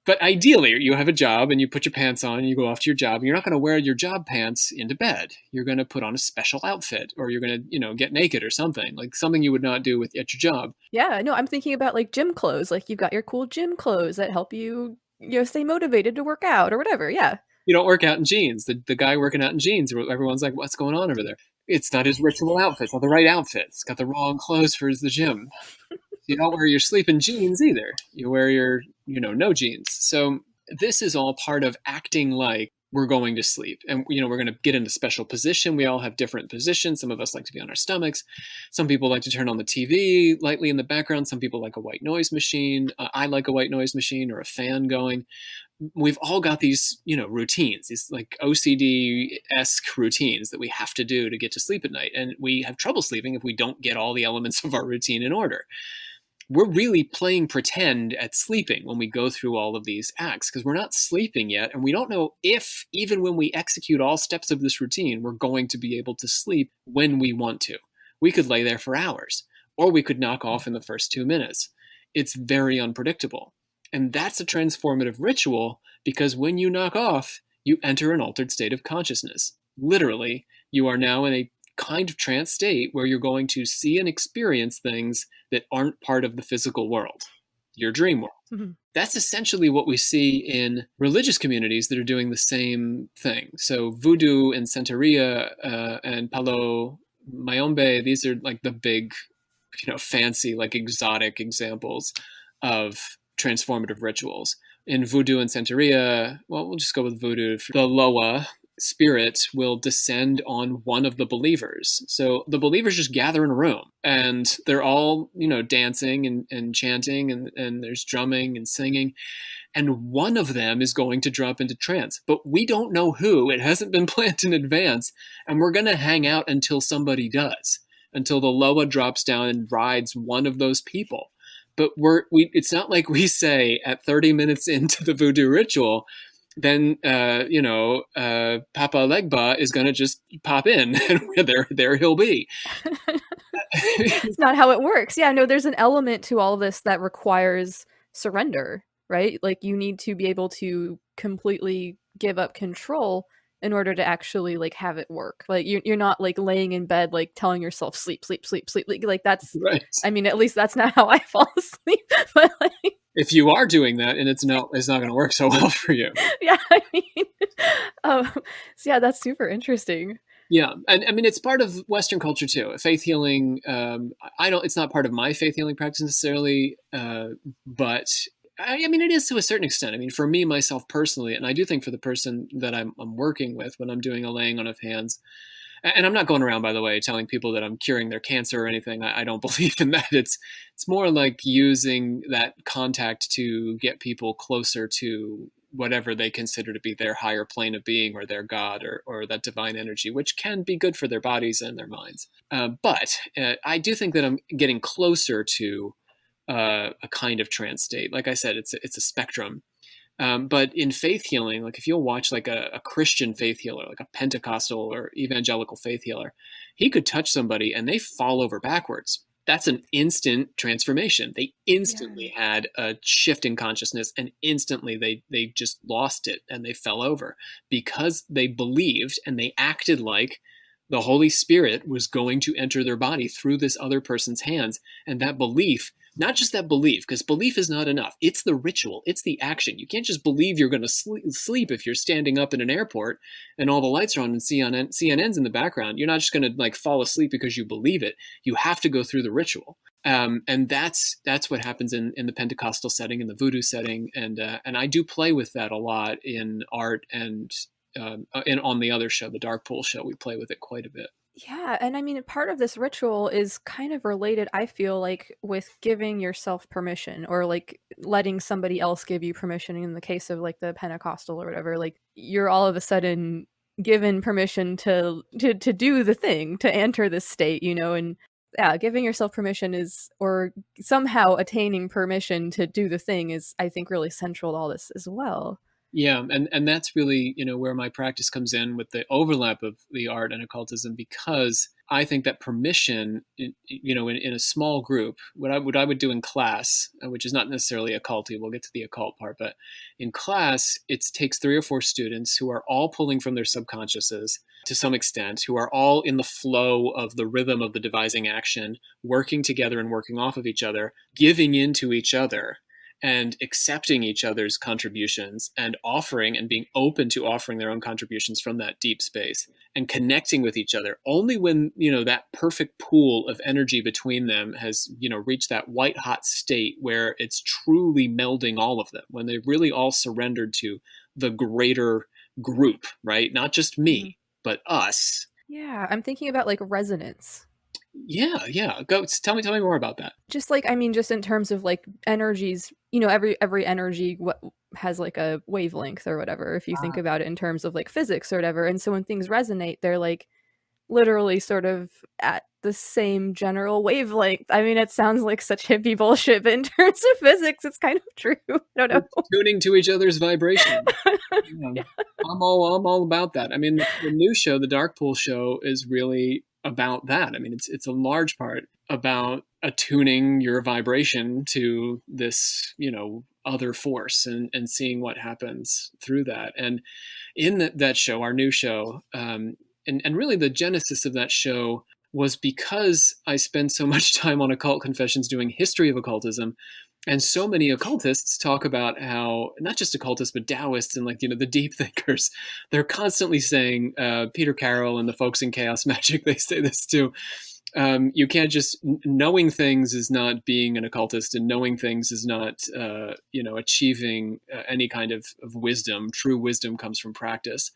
But ideally, you have a job and you put your pants on and you go off to your job. You're not going to wear your job pants into bed. You're going to put on a special outfit, or you're going to, get naked or something, like something you would not do at your job. Yeah, no, I'm thinking about like gym clothes. Like you've got your cool gym clothes that help you, stay motivated to work out or whatever. Yeah. You don't work out in jeans. The guy working out in jeans, everyone's like, what's going on over there? It's not his ritual outfit. It's not the right outfit. It's got the wrong clothes for the gym. You don't wear your sleeping jeans either. You wear your, no jeans. So this is all part of acting like we're going to sleep. And, we're going to get into special position. We all have different positions. Some of us like to be on our stomachs. Some people like to turn on the TV lightly in the background. Some people like a white noise machine. I like a white noise machine or a fan going. We've all got these, routines, these like OCD-esque routines that we have to do to get to sleep at night. And we have trouble sleeping if we don't get all the elements of our routine in order. We're really playing pretend at sleeping when we go through all of these acts because we're not sleeping yet. And we don't know if, even when we execute all steps of this routine, we're going to be able to sleep when we want to. We could lay there for hours, or we could knock off in the first 2 minutes. It's very unpredictable. And that's a transformative ritual because when you knock off, you enter an altered state of consciousness. Literally, you are now in a kind of trance state where you're going to see and experience things that aren't part of the physical world, your dream world. Mm-hmm. That's essentially what we see in religious communities that are doing the same thing. So voodoo and Santeria and Palo Mayombe, these are like the big, fancy, like exotic examples of transformative rituals. In voodoo and Santeria, well, we'll just go with voodoo. The Loa spirit will descend on one of the believers. So the believers just gather in a room and they're all, dancing and chanting and there's drumming and singing. And one of them is going to drop into trance, but we don't know who. It hasn't been planned in advance. And we're going to hang out until somebody does, until the Loa drops down and rides one of those people. But it's not like we say at 30 minutes into the voodoo ritual, then, Papa Legba is going to just pop in and there he'll be. It's not how it works. Yeah, no, there's an element to all this that requires surrender, right? Like you need to be able to completely give up control in order to actually like have it work. Like you're not like laying in bed like telling yourself sleep. Like that's right. I mean, at least that's not how I fall asleep. But like, if you are doing that, and it's not going to work so well for you. Yeah, I mean, so yeah, that's super interesting. Yeah, and I mean it's part of Western culture too. Faith healing. It's not part of my faith healing practice necessarily, but I mean, it is to a certain extent. I mean, for me, myself personally, and I do think for the person that I'm working with when I'm doing a laying on of hands, and I'm not going around, by the way, telling people that I'm curing their cancer or anything. I don't believe in that. It's more like using that contact to get people closer to whatever they consider to be their higher plane of being or their God or that divine energy, which can be good for their bodies and their minds. But I do think that I'm getting closer to a kind of trance state. Like I said, it's a spectrum. But in faith healing, like if you'll watch like a Christian faith healer, like a Pentecostal or evangelical faith healer, he could touch somebody and they fall over backwards. That's an instant transformation. They instantly had a shift in consciousness and instantly they just lost it and they fell over because they believed and they acted like the Holy Spirit was going to enter their body through this other person's hands. And that belief, not just that belief, because belief is not enough. It's the ritual. It's the action. You can't just believe you're going to sleep if you're standing up in an airport and all the lights are on and CNN's in the background. You're not just going to like fall asleep because you believe it. You have to go through the ritual. And that's what happens in the Pentecostal setting, in the voodoo setting. And I do play with that a lot in art and on the other show, the Dark Pool show, we play with it quite a bit. Yeah, and I mean, part of this ritual is kind of related, I feel like, with giving yourself permission or like letting somebody else give you permission. In the case of like the Pentecostal or whatever, like you're all of a sudden given permission to do the thing, to enter this state, and yeah, giving yourself permission is, or somehow attaining permission to do the thing is, I think, really central to all this as well. Yeah, and that's really, where my practice comes in with the overlap of the art and occultism, because I think that permission, in a small group, what I would do in class, which is not necessarily occulty, we'll get to the occult part, but in class, it takes 3 or 4 students who are all pulling from their subconsciouses to some extent, who are all in the flow of the rhythm of the devising action, working together and working off of each other, giving into each other. and accepting each other's contributions and offering and being open to offering their own contributions from that deep space and connecting with each other. Only when, that perfect pool of energy between them has, reached that white hot state where it's truly melding all of them, when they really all surrendered to the greater group, right? Not just Mhm. me, but us. Yeah, I'm thinking about like resonance. Yeah. Go tell me more about that. Just like, I mean, just in terms of like energies, every energy has like a wavelength or whatever, if you think about it in terms of like physics or whatever. And so when things resonate, they're like literally sort of at the same general wavelength. I mean, it sounds like such hippie bullshit, but in terms of physics, it's kind of true. I don't know. We're tuning to each other's vibration. Yeah. Yeah. I'm all about that. I mean, the new show, the Dark Pool show, is really about that. I mean, it's a large part about attuning your vibration to this, other force and seeing what happens through that. And in that show, our new show, and really the genesis of that show was because I spend so much time on Occult Confessions doing history of occultism. And so many occultists talk about how, not just occultists, but Taoists and the deep thinkers, they're constantly saying, Peter Carroll and the folks in Chaos Magic, they say this too. You can't just, knowing things is not being an occultist, and knowing things is not, achieving any kind of wisdom. True wisdom comes from practice.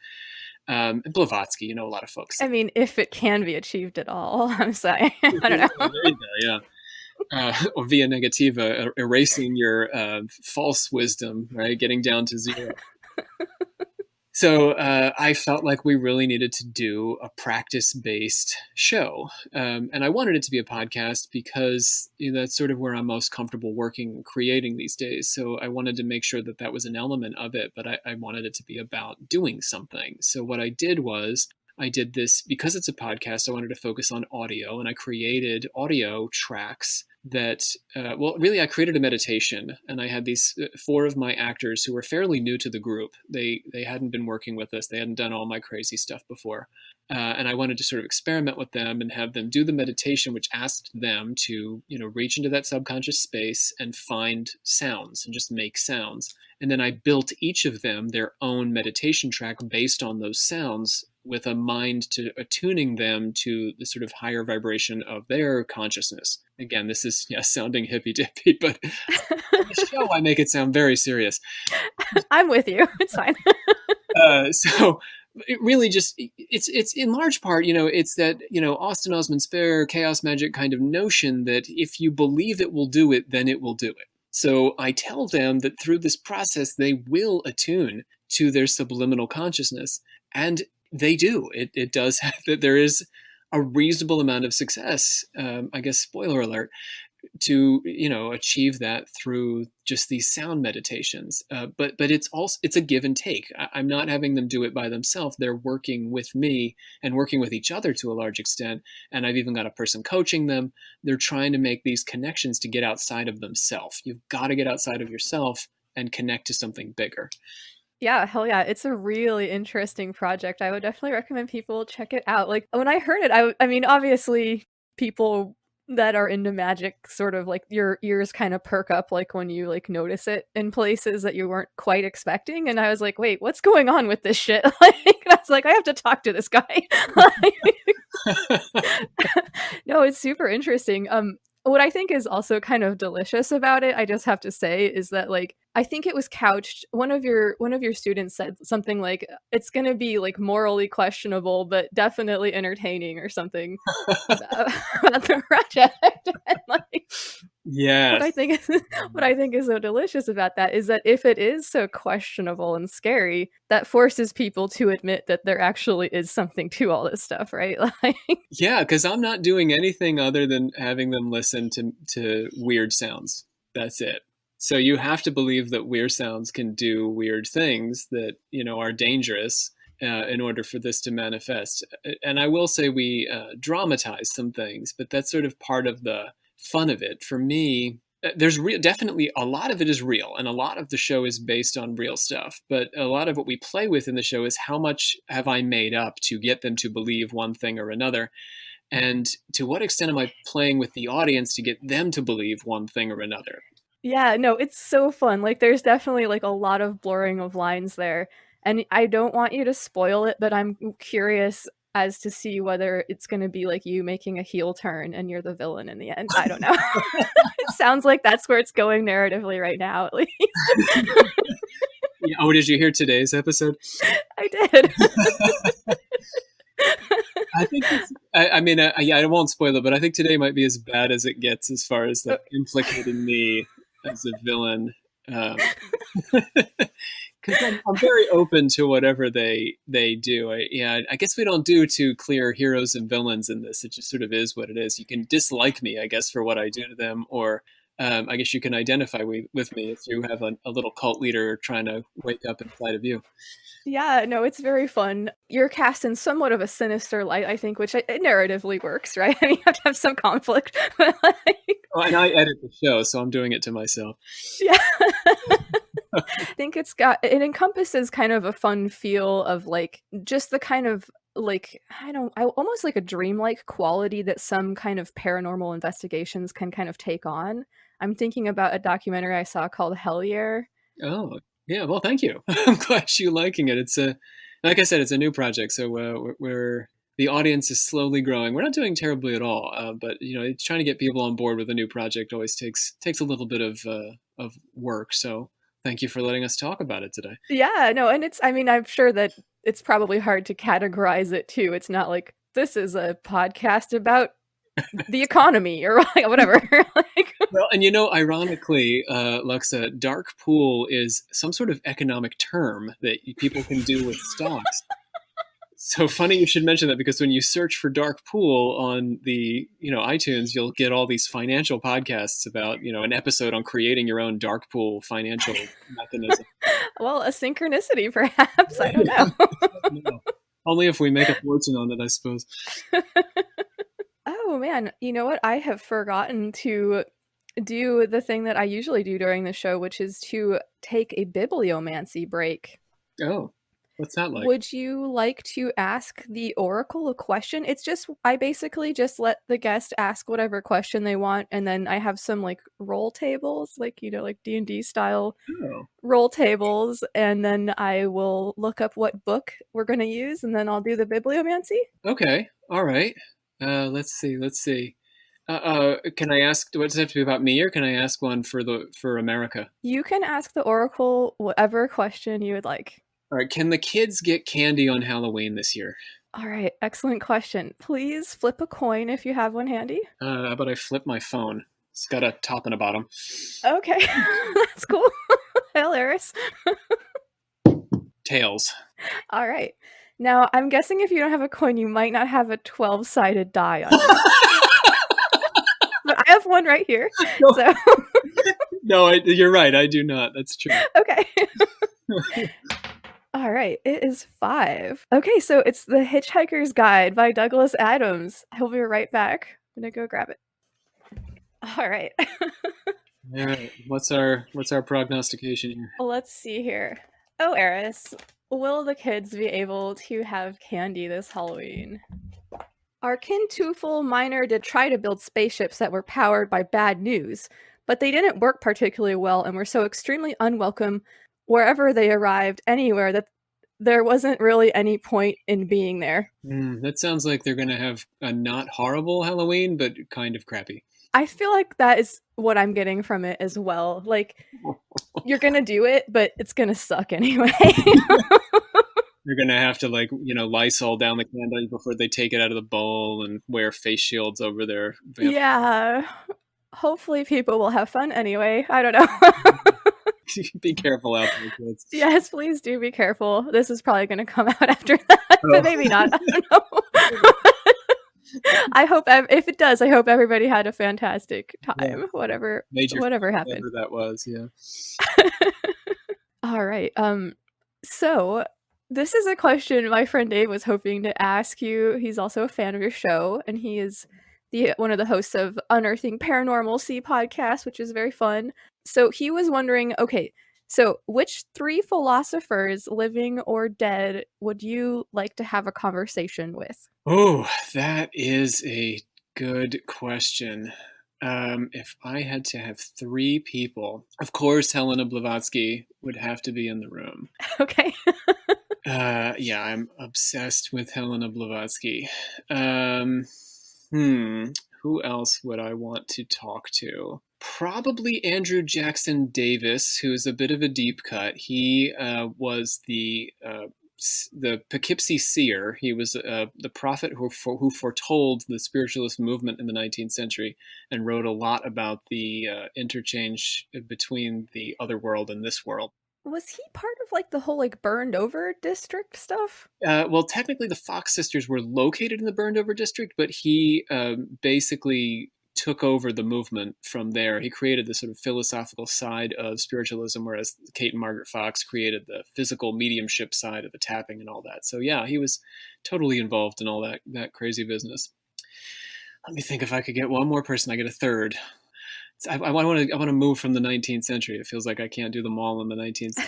Blavatsky, a lot of folks. I mean, if it can be achieved at all, I'm sorry. I don't know. There you go, yeah. Or via negativa, erasing your false wisdom, right? Getting down to zero. So I felt like we really needed to do a practice-based show. And I wanted it to be a podcast because that's sort of where I'm most comfortable working and creating these days. So I wanted to make sure that was an element of it, but I wanted it to be about doing something. So what I did was, I did this because it's a podcast. I wanted to focus on audio, and I created audio tracks that, really, I created a meditation, and I had these 4 of my actors who were fairly new to the group. They hadn't been working with us. They hadn't done all my crazy stuff before. And I wanted to sort of experiment with them and have them do the meditation, which asked them to, reach into that subconscious space and find sounds and just make sounds. And then I built each of them their own meditation track based on those sounds, with a mind to attuning them to the sort of higher vibration of their consciousness. Again, this is sounding hippy dippy, but on the show I make it sound very serious. I'm with you. It's fine. So it really just, it's in large part, it's that, Austin Osman Spare chaos magic kind of notion that if you believe it will do it, then it will do it. So I tell them that through this process, they will attune to their subliminal consciousness, and they do. It does have that. There is a reasonable amount of success. I guess, spoiler alert, to achieve that through just these sound meditations. But it's a give and take. I'm not having them do it by themselves. They're working with me and working with each other to a large extent. And I've even got a person coaching them. They're trying to make these connections to get outside of themselves. You've got to get outside of yourself and connect to something bigger. Yeah, hell yeah. It's a really interesting project. I would definitely recommend people check it out. Like, when I heard it, I mean, obviously, people that are into magic, sort of like your ears kind of perk up, like when you like notice it in places that you weren't quite expecting. And I was like, wait, what's going on with this shit? Like, and I was like, I have to talk to this guy. No, it's super interesting. What I think is also kind of delicious about it, I just have to say, is that like I think it was couched, one of your students said something like, it's going to be like morally questionable but definitely entertaining or something about the project. And like, Yes. what I think is so delicious about that is that if it is so questionable and scary, that forces people to admit that there actually is something to all this stuff, right? Like, yeah, because I'm not doing anything other than having them listen to weird sounds. That's it. So you have to believe that weird sounds can do weird things that, are dangerous in order for this to manifest. And I will say we dramatize some things, but that's sort of part of the fun of it. For me, there's definitely a lot of it is real, and a lot of the show is based on real stuff. But a lot of what we play with in the show is how much have I made up to get them to believe one thing or another. And to what extent am I playing with the audience to get them to believe one thing or another? Yeah, no, it's so fun. Like, there's definitely like a lot of blurring of lines there. And I don't want you to spoil it, but I'm curious as to see whether it's going to be like you making a heel turn and you're the villain in the end. I don't know. It sounds like that's where it's going narratively right now, at least. Yeah. Oh, did you hear today's episode? I did. I think I mean, yeah, I won't spoil it, but I think today might be as bad as it gets as far as like implicating me as a villain. Because I'm very open to whatever they do. I guess we don't do too clear heroes and villains in this. It just sort of is what it is. You can dislike me, I guess, for what I do to them, or I guess you can identify with me if you have a little cult leader trying to wake up inside of you. Yeah, no, it's very fun. You're cast in somewhat of a sinister light, I think, which it narratively works, right? I mean, you have to have some conflict. But Oh, and I edit the show, so I'm doing it to myself. Yeah. I think it encompasses kind of a fun feel of like just the kind of like almost like a dreamlike quality that some kind of paranormal investigations can kind of take on. I'm thinking about a documentary I saw called Hellier. Oh, yeah. Well, thank you. I'm glad you're liking it. It's like I said, it's a new project, so we're the audience is slowly growing. We're not doing terribly at all, but it's trying to get people on board with a new project always takes a little bit of work. So thank you for letting us talk about it today. Yeah, no, and I mean, I'm sure that it's probably hard to categorize it too. It's not like this is a podcast about the economy or whatever. Well, and ironically, Luxa, dark pool is some sort of economic term that people can do with stocks. So funny you should mention that, because when you search for dark pool on the iTunes, you'll get all these financial podcasts about an episode on creating your own dark pool financial mechanism. Well, a synchronicity, perhaps. I don't know. No. Only if we make a fortune on it, I suppose. Oh man, you know what? I have forgotten to do the thing that I usually do during the show, which is to take a bibliomancy break. Oh, what's that like? Would you like to ask the oracle a question? I basically just let the guest ask whatever question they want, and then I have some like roll tables, like like D&D style roll tables, and then I will look up what book we're going to use, and then I'll do the bibliomancy. Okay, all right. Let's see. Can I ask? Does it have to be about me, or can I ask one for America? You can ask the oracle whatever question you would like. All right. Can the kids get candy on Halloween this year? All right. Excellent question. Please flip a coin if you have one handy. How about I flip my phone? It's got a top and a bottom. Okay. That's cool. Hilarious. Tails. All right. Now, I'm guessing if you don't have a coin, you might not have a 12-sided die on it. But I have one right here. No, so. No, you're right. I do not. That's true. Okay. All right, it is 5. Okay, so it's The Hitchhiker's Guide by Douglas Adams. He'll be right back. I'm gonna go grab it. All right. All right. What's our prognostication here? Let's see here. Oh, Eris, will the kids be able to have candy this Halloween? Our Kintufel miner did try to build spaceships that were powered by bad news, but they didn't work particularly well and were so extremely unwelcome wherever they arrived, anywhere, that there wasn't really any point in being there. That sounds like they're going to have a not horrible Halloween, but kind of crappy. I feel like that is what I'm getting from it as well. Like, you're going to do it, but it's going to suck anyway. You're going to have to, Lysol down the candy before they take it out of the bowl and wear face shields over their... Yeah. Hopefully people will have fun anyway. I don't know. Be careful out there, kids. Yes, please do be careful. This is probably going to come out after that, but maybe not. I don't know. I hope if it does, I hope everybody had a fantastic time. Yeah. Whatever happened. Whatever that was, yeah. All right. So this is a question my friend Dave was hoping to ask you. He's also a fan of your show, and he is one of the hosts of Unearthing Paranormal C podcast, which is very fun. So he was wondering, okay, so which 3 philosophers, living or dead, would you like to have a conversation with? Oh, that is a good question. If I had to have 3 people, of course, Helena Blavatsky would have to be in the room. Okay. Yeah, I'm obsessed with Helena Blavatsky. Who else would I want to talk to? Probably Andrew Jackson Davis, who's a bit of a deep cut. He was the Poughkeepsie seer. He was the prophet who foretold the spiritualist movement in the 19th century and wrote a lot about the interchange between the other world and this world. Was he part of like the whole like burned over district stuff? Well, technically the Fox sisters were located in the burned over district, but he basically took over the movement from there. He created the sort of philosophical side of spiritualism, whereas Kate and Margaret Fox created the physical mediumship side of the tapping and all that. So yeah, he was totally involved in all that crazy business. Let me think if I could get one more person. I get a third. I want to move from the 19th century. It feels like I can't do them all in the 19th.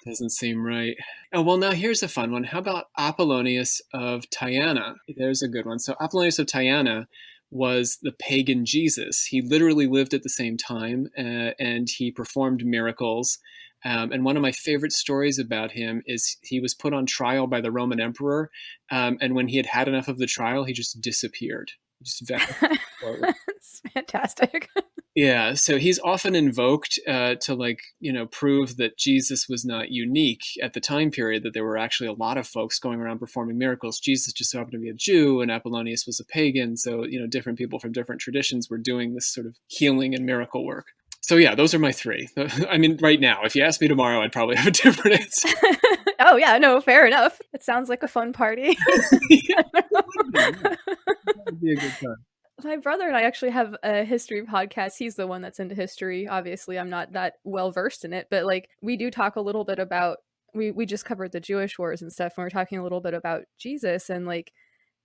Doesn't seem right. Oh, well, now here's a fun one. How about Apollonius of Tyana? There's a good one. So Apollonius of Tyana was the pagan Jesus. He literally lived at the same time, and he performed miracles. And one of my favorite stories about him is he was put on trial by the Roman emperor, and when he had enough of the trial, he just disappeared. Just That's fantastic. Yeah, so he's often invoked to prove that Jesus was not unique at the time period, that there were actually a lot of folks going around performing miracles. Jesus just happened to be a Jew and Apollonius was a pagan. So, different people from different traditions were doing this sort of healing and miracle work. So yeah, those are my 3. I mean, right now, if you asked me tomorrow, I'd probably have a different answer. Oh yeah, no, fair enough. It sounds like a fun party. Yeah, that would be a good time. My brother and I actually have a history podcast. He's the one that's into history. Obviously, I'm not that well versed in it, but like we do talk a little bit about, we just covered the Jewish wars and stuff, and we're talking a little bit about Jesus, and like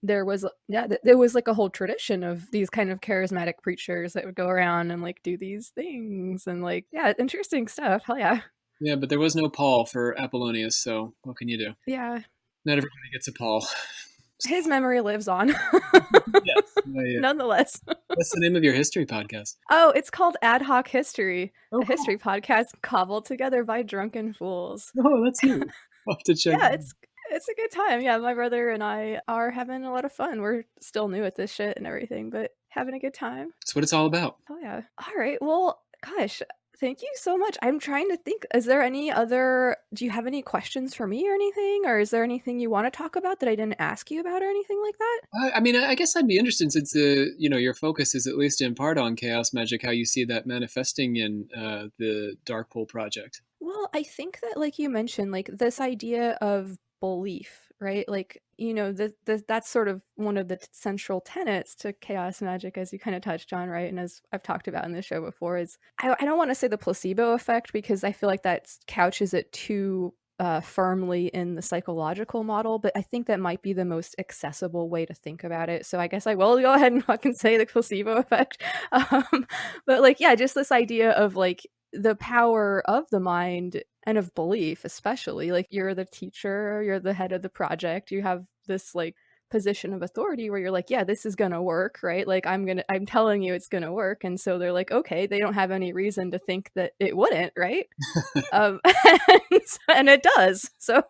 there was like a whole tradition of these kind of charismatic preachers that would go around and like do these things, and like, yeah, interesting stuff. Hell yeah. Yeah, but there was no Paul for Apollonius, so what can you do? Yeah. Not everybody gets a Paul. His memory lives on. Yes. Yeah. Nonetheless. What's the name of your history podcast? Oh, it's called Ad Hoc History, a history podcast cobbled together by drunken fools. Oh, that's neat. I'll have to check. Yeah, it's a good time. Yeah, my brother and I are having a lot of fun. We're still new at this shit and everything, but having a good time. That's what it's all about. Oh yeah. All right. Well, gosh, thank you so much. I'm trying to think, do you have any questions for me or anything? Or is there anything you want to talk about that I didn't ask you about or anything like that? I mean, I guess I'd be interested, since your focus is at least in part on chaos magic, how you see that manifesting in the Dark Pool project. Well, I think that, like you mentioned, like this idea of belief, right? Like, that's sort of one of the central tenets to chaos magic, as you kind of touched on, right? And as I've talked about in this show before, is I don't want to say the placebo effect, because I feel like that couches it too firmly in the psychological model, but I think that might be the most accessible way to think about it. So I guess I will go ahead and fucking say the placebo effect. But like, yeah, just this idea of like the power of the mind and of belief, especially like you're the teacher, you're the head of the project, you have this like position of authority where you're like, yeah, this is gonna work, right? Like I'm telling you it's gonna work. And so they're like, okay, they don't have any reason to think that it wouldn't, right? And it does. So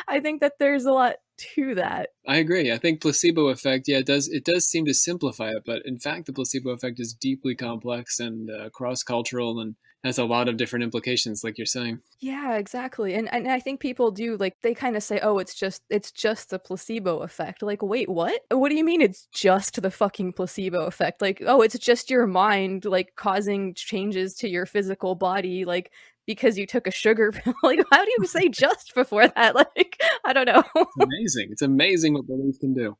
I think that there's a lot to that. I agree. I think placebo effect, yeah, it does seem to simplify it, but in fact the placebo effect is deeply complex and cross-cultural and has a lot of different implications, like you're saying. Yeah, exactly. And I think people do, like, they kind of say, oh, it's just the placebo effect. Like, wait, what? What do you mean it's just the fucking placebo effect? Like, oh, it's just your mind, like, causing changes to your physical body, like, because you took a sugar pill. Like, how do you say just before that? Like, I don't know. It's amazing. It's amazing what belief can do.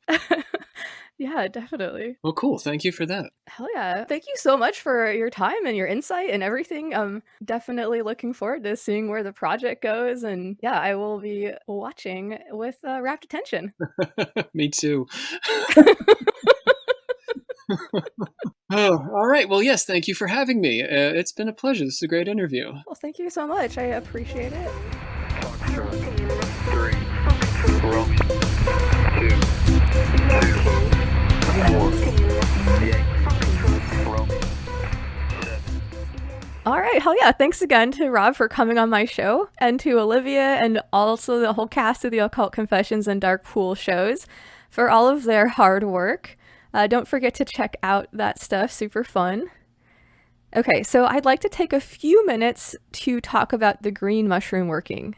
Yeah, definitely. Well, cool. Thank you for that. Hell yeah. Thank you so much for your time and your insight and everything. I'm definitely looking forward to seeing where the project goes. And yeah, I will be watching with rapt attention. Me too. Oh, all right. Well, yes, thank you for having me. It's been a pleasure. This is a great interview. Well, thank you so much. I appreciate it. 3, 2, 2, 4. hell yeah. Thanks again to Rob for coming on my show, and to Olivia and also the whole cast of the Occult Confessions and Dark Pool shows for all of their hard work. Don't forget to check out that stuff. Super fun. Okay, so I'd like to take a few minutes to talk about the green mushroom working.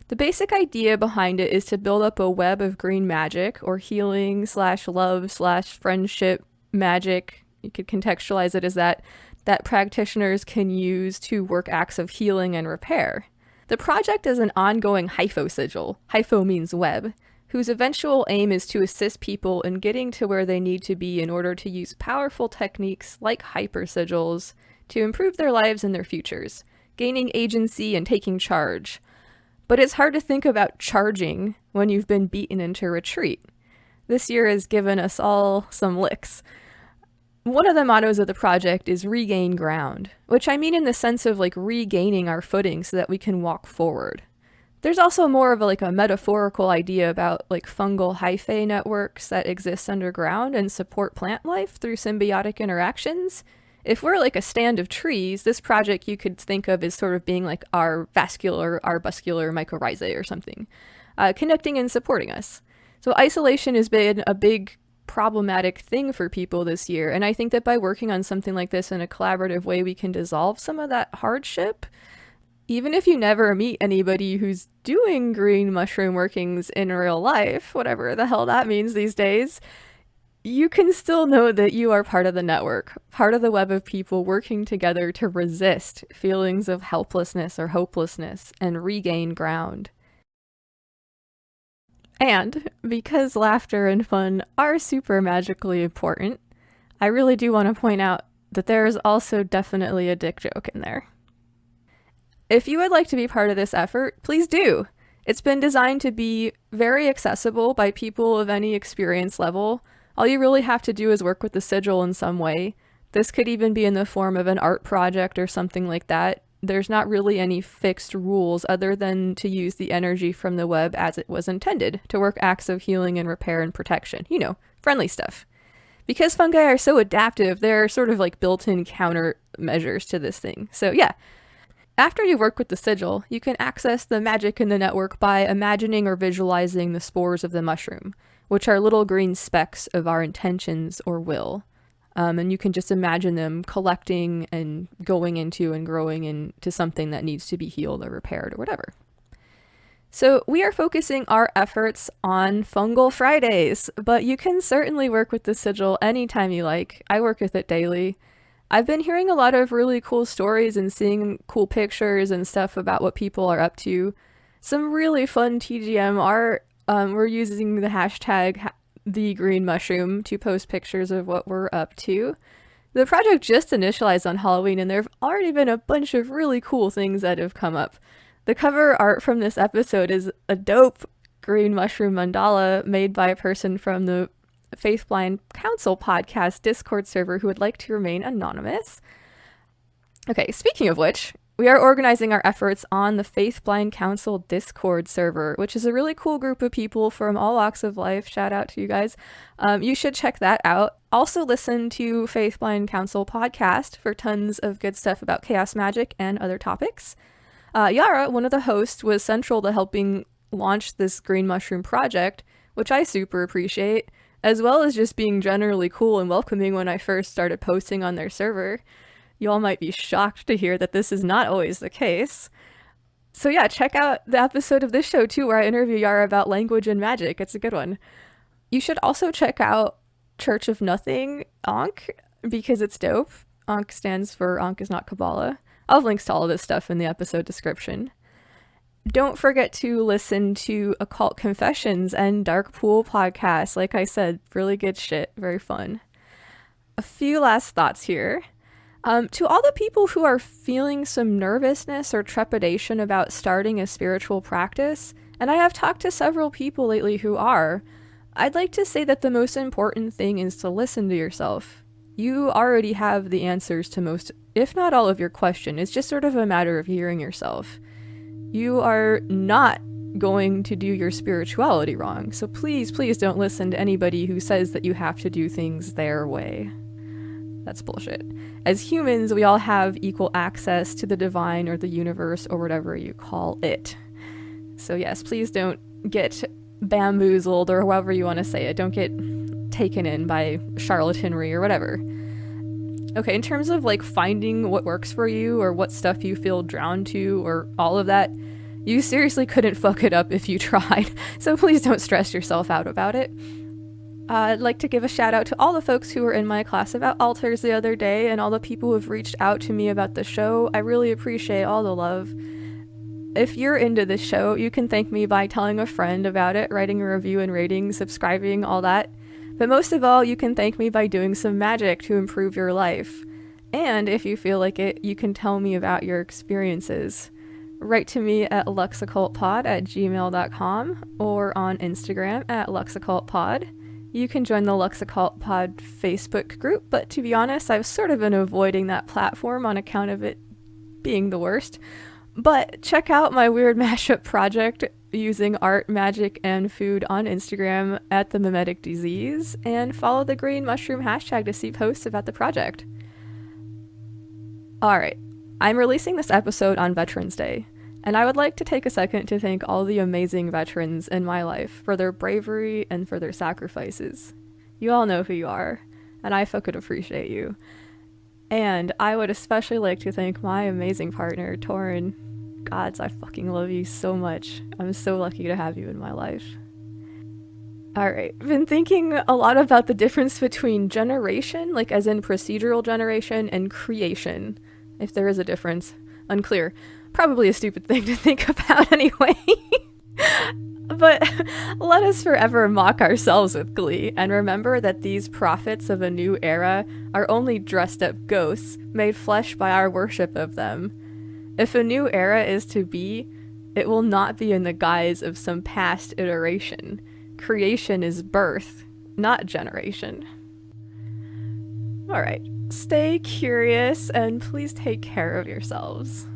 The basic idea behind it is to build up a web of green magic, or healing / love / friendship magic. You could contextualize it as that practitioners can use to work acts of healing and repair. The project is an ongoing hypho sigil. Hypho means web, whose eventual aim is to assist people in getting to where they need to be in order to use powerful techniques like hypersigils to improve their lives and their futures, gaining agency and taking charge. But it's hard to think about charging when you've been beaten into retreat. This year has given us all some licks. One of the mottos of the project is regain ground, which I mean in the sense of like regaining our footing so that we can walk forward. There's also more of a metaphorical idea about like fungal hyphae networks that exist underground and support plant life through symbiotic interactions. If we're like a stand of trees, this project you could think of as sort of being like our vascular, arbuscular mycorrhizae or something, connecting and supporting us. So isolation has been a big problematic thing for people this year, and I think that by working on something like this in a collaborative way, we can dissolve some of that hardship. Even if you never meet anybody who's doing green mushroom workings in real life, whatever the hell that means these days, you can still know that you are part of the network, part of the web of people working together to resist feelings of helplessness or hopelessness and regain ground. And because laughter and fun are super magically important, I really do want to point out that there is also definitely a dick joke in there. If you would like to be part of this effort, please do. It's been designed to be very accessible by people of any experience level. All you really have to do is work with the sigil in some way. This could even be in the form of an art project or something like that. There's not really any fixed rules other than to use the energy from the web as it was intended, to work acts of healing and repair and protection. You know, friendly stuff. Because fungi are so adaptive, there are sort of like built-in countermeasures to this thing. So yeah, after you work with the sigil, you can access the magic in the network by imagining or visualizing the spores of the mushroom, which are little green specks of our intentions or will. And you can just imagine them collecting and going into and growing into something that needs to be healed or repaired or whatever. So we are focusing our efforts on Fungal Fridays, but you can certainly work with the sigil anytime you like. I work with it daily. I've been hearing a lot of really cool stories and seeing cool pictures and stuff about what people are up to. Some really fun TGM art. We're using the hashtag the green mushroom to post pictures of what we're up to. The project just initialized on Halloween, and there have already been a bunch of really cool things that have come up. The cover art from this episode is a dope green mushroom mandala made by a person from the Faith Blind Council podcast Discord server who would like to remain anonymous. Okay, speaking of which, we are organizing our efforts on the Faith Blind Council Discord server, which is a really cool group of people from all walks of life. Shout out to you guys. You should check that out. Also listen to Faith Blind Council podcast for tons of good stuff about chaos magic and other topics. Yara, one of the hosts, was central to helping launch this green mushroom project, which I super appreciate, as well as just being generally cool and welcoming when I first started posting on their server. Y'all might be shocked to hear that this is not always the case. So yeah, check out the episode of this show too, where I interview Yara about language and magic. It's a good one. You should also check out Church of Nothing, Ankh, because it's dope. Ankh stands for Ankh is not Kabbalah. I'll have links to all of this stuff in the episode description. Don't forget to listen to Occult Confessions and Dark Pool podcasts. Like I said, really good shit, very fun. A few last thoughts here. To all the people who are feeling some nervousness or trepidation about starting a spiritual practice, and I have talked to several people lately who are, I'd like to say that the most important thing is to listen to yourself. You already have the answers to most, if not all, of your question. It's just sort of a matter of hearing yourself. You are not going to do your spirituality wrong, so please, please don't listen to anybody who says that you have to do things their way. That's bullshit. As humans, we all have equal access to the divine or the universe or whatever you call it. So yes, please don't get bamboozled, or however you want to say it. Don't get taken in by charlatanry or whatever. Okay, in terms of like finding what works for you or what stuff you feel drawn to or all of that, you seriously couldn't fuck it up if you tried. So please don't stress yourself out about it. I'd like to give a shout out to all the folks who were in my class about altars the other day and all the people who have reached out to me about the show. I really appreciate all the love. If you're into this show, you can thank me by telling a friend about it, writing a review and rating, subscribing, all that. But most of all, you can thank me by doing some magic to improve your life. And if you feel like it, you can tell me about your experiences. Write to me at luxoccultpod@gmail.com or on Instagram at Lux Occult Pod. You can join the Lux Occult Pod Facebook group, but to be honest, I've sort of been avoiding that platform on account of it being the worst. But check out my weird mashup project using art, magic, and food on Instagram at The Mimetic Disease, and follow the green mushroom hashtag to see posts about the project. Alright, I'm releasing this episode on Veterans Day, and I would like to take a second to thank all the amazing veterans in my life for their bravery and for their sacrifices. You all know who you are, and I fucking appreciate you. And I would especially like to thank my amazing partner, Torin. Gods, I fucking love you so much. I'm so lucky to have you in my life. Alright, I've been thinking a lot about the difference between generation, like as in procedural generation, and creation. If there is a difference. Unclear. Probably a stupid thing to think about anyway. But let us forever mock ourselves with glee and remember that these prophets of a new era are only dressed up ghosts made flesh by our worship of them. If a new era is to be, it will not be in the guise of some past iteration. Creation is birth, not generation. Alright, stay curious and please take care of yourselves.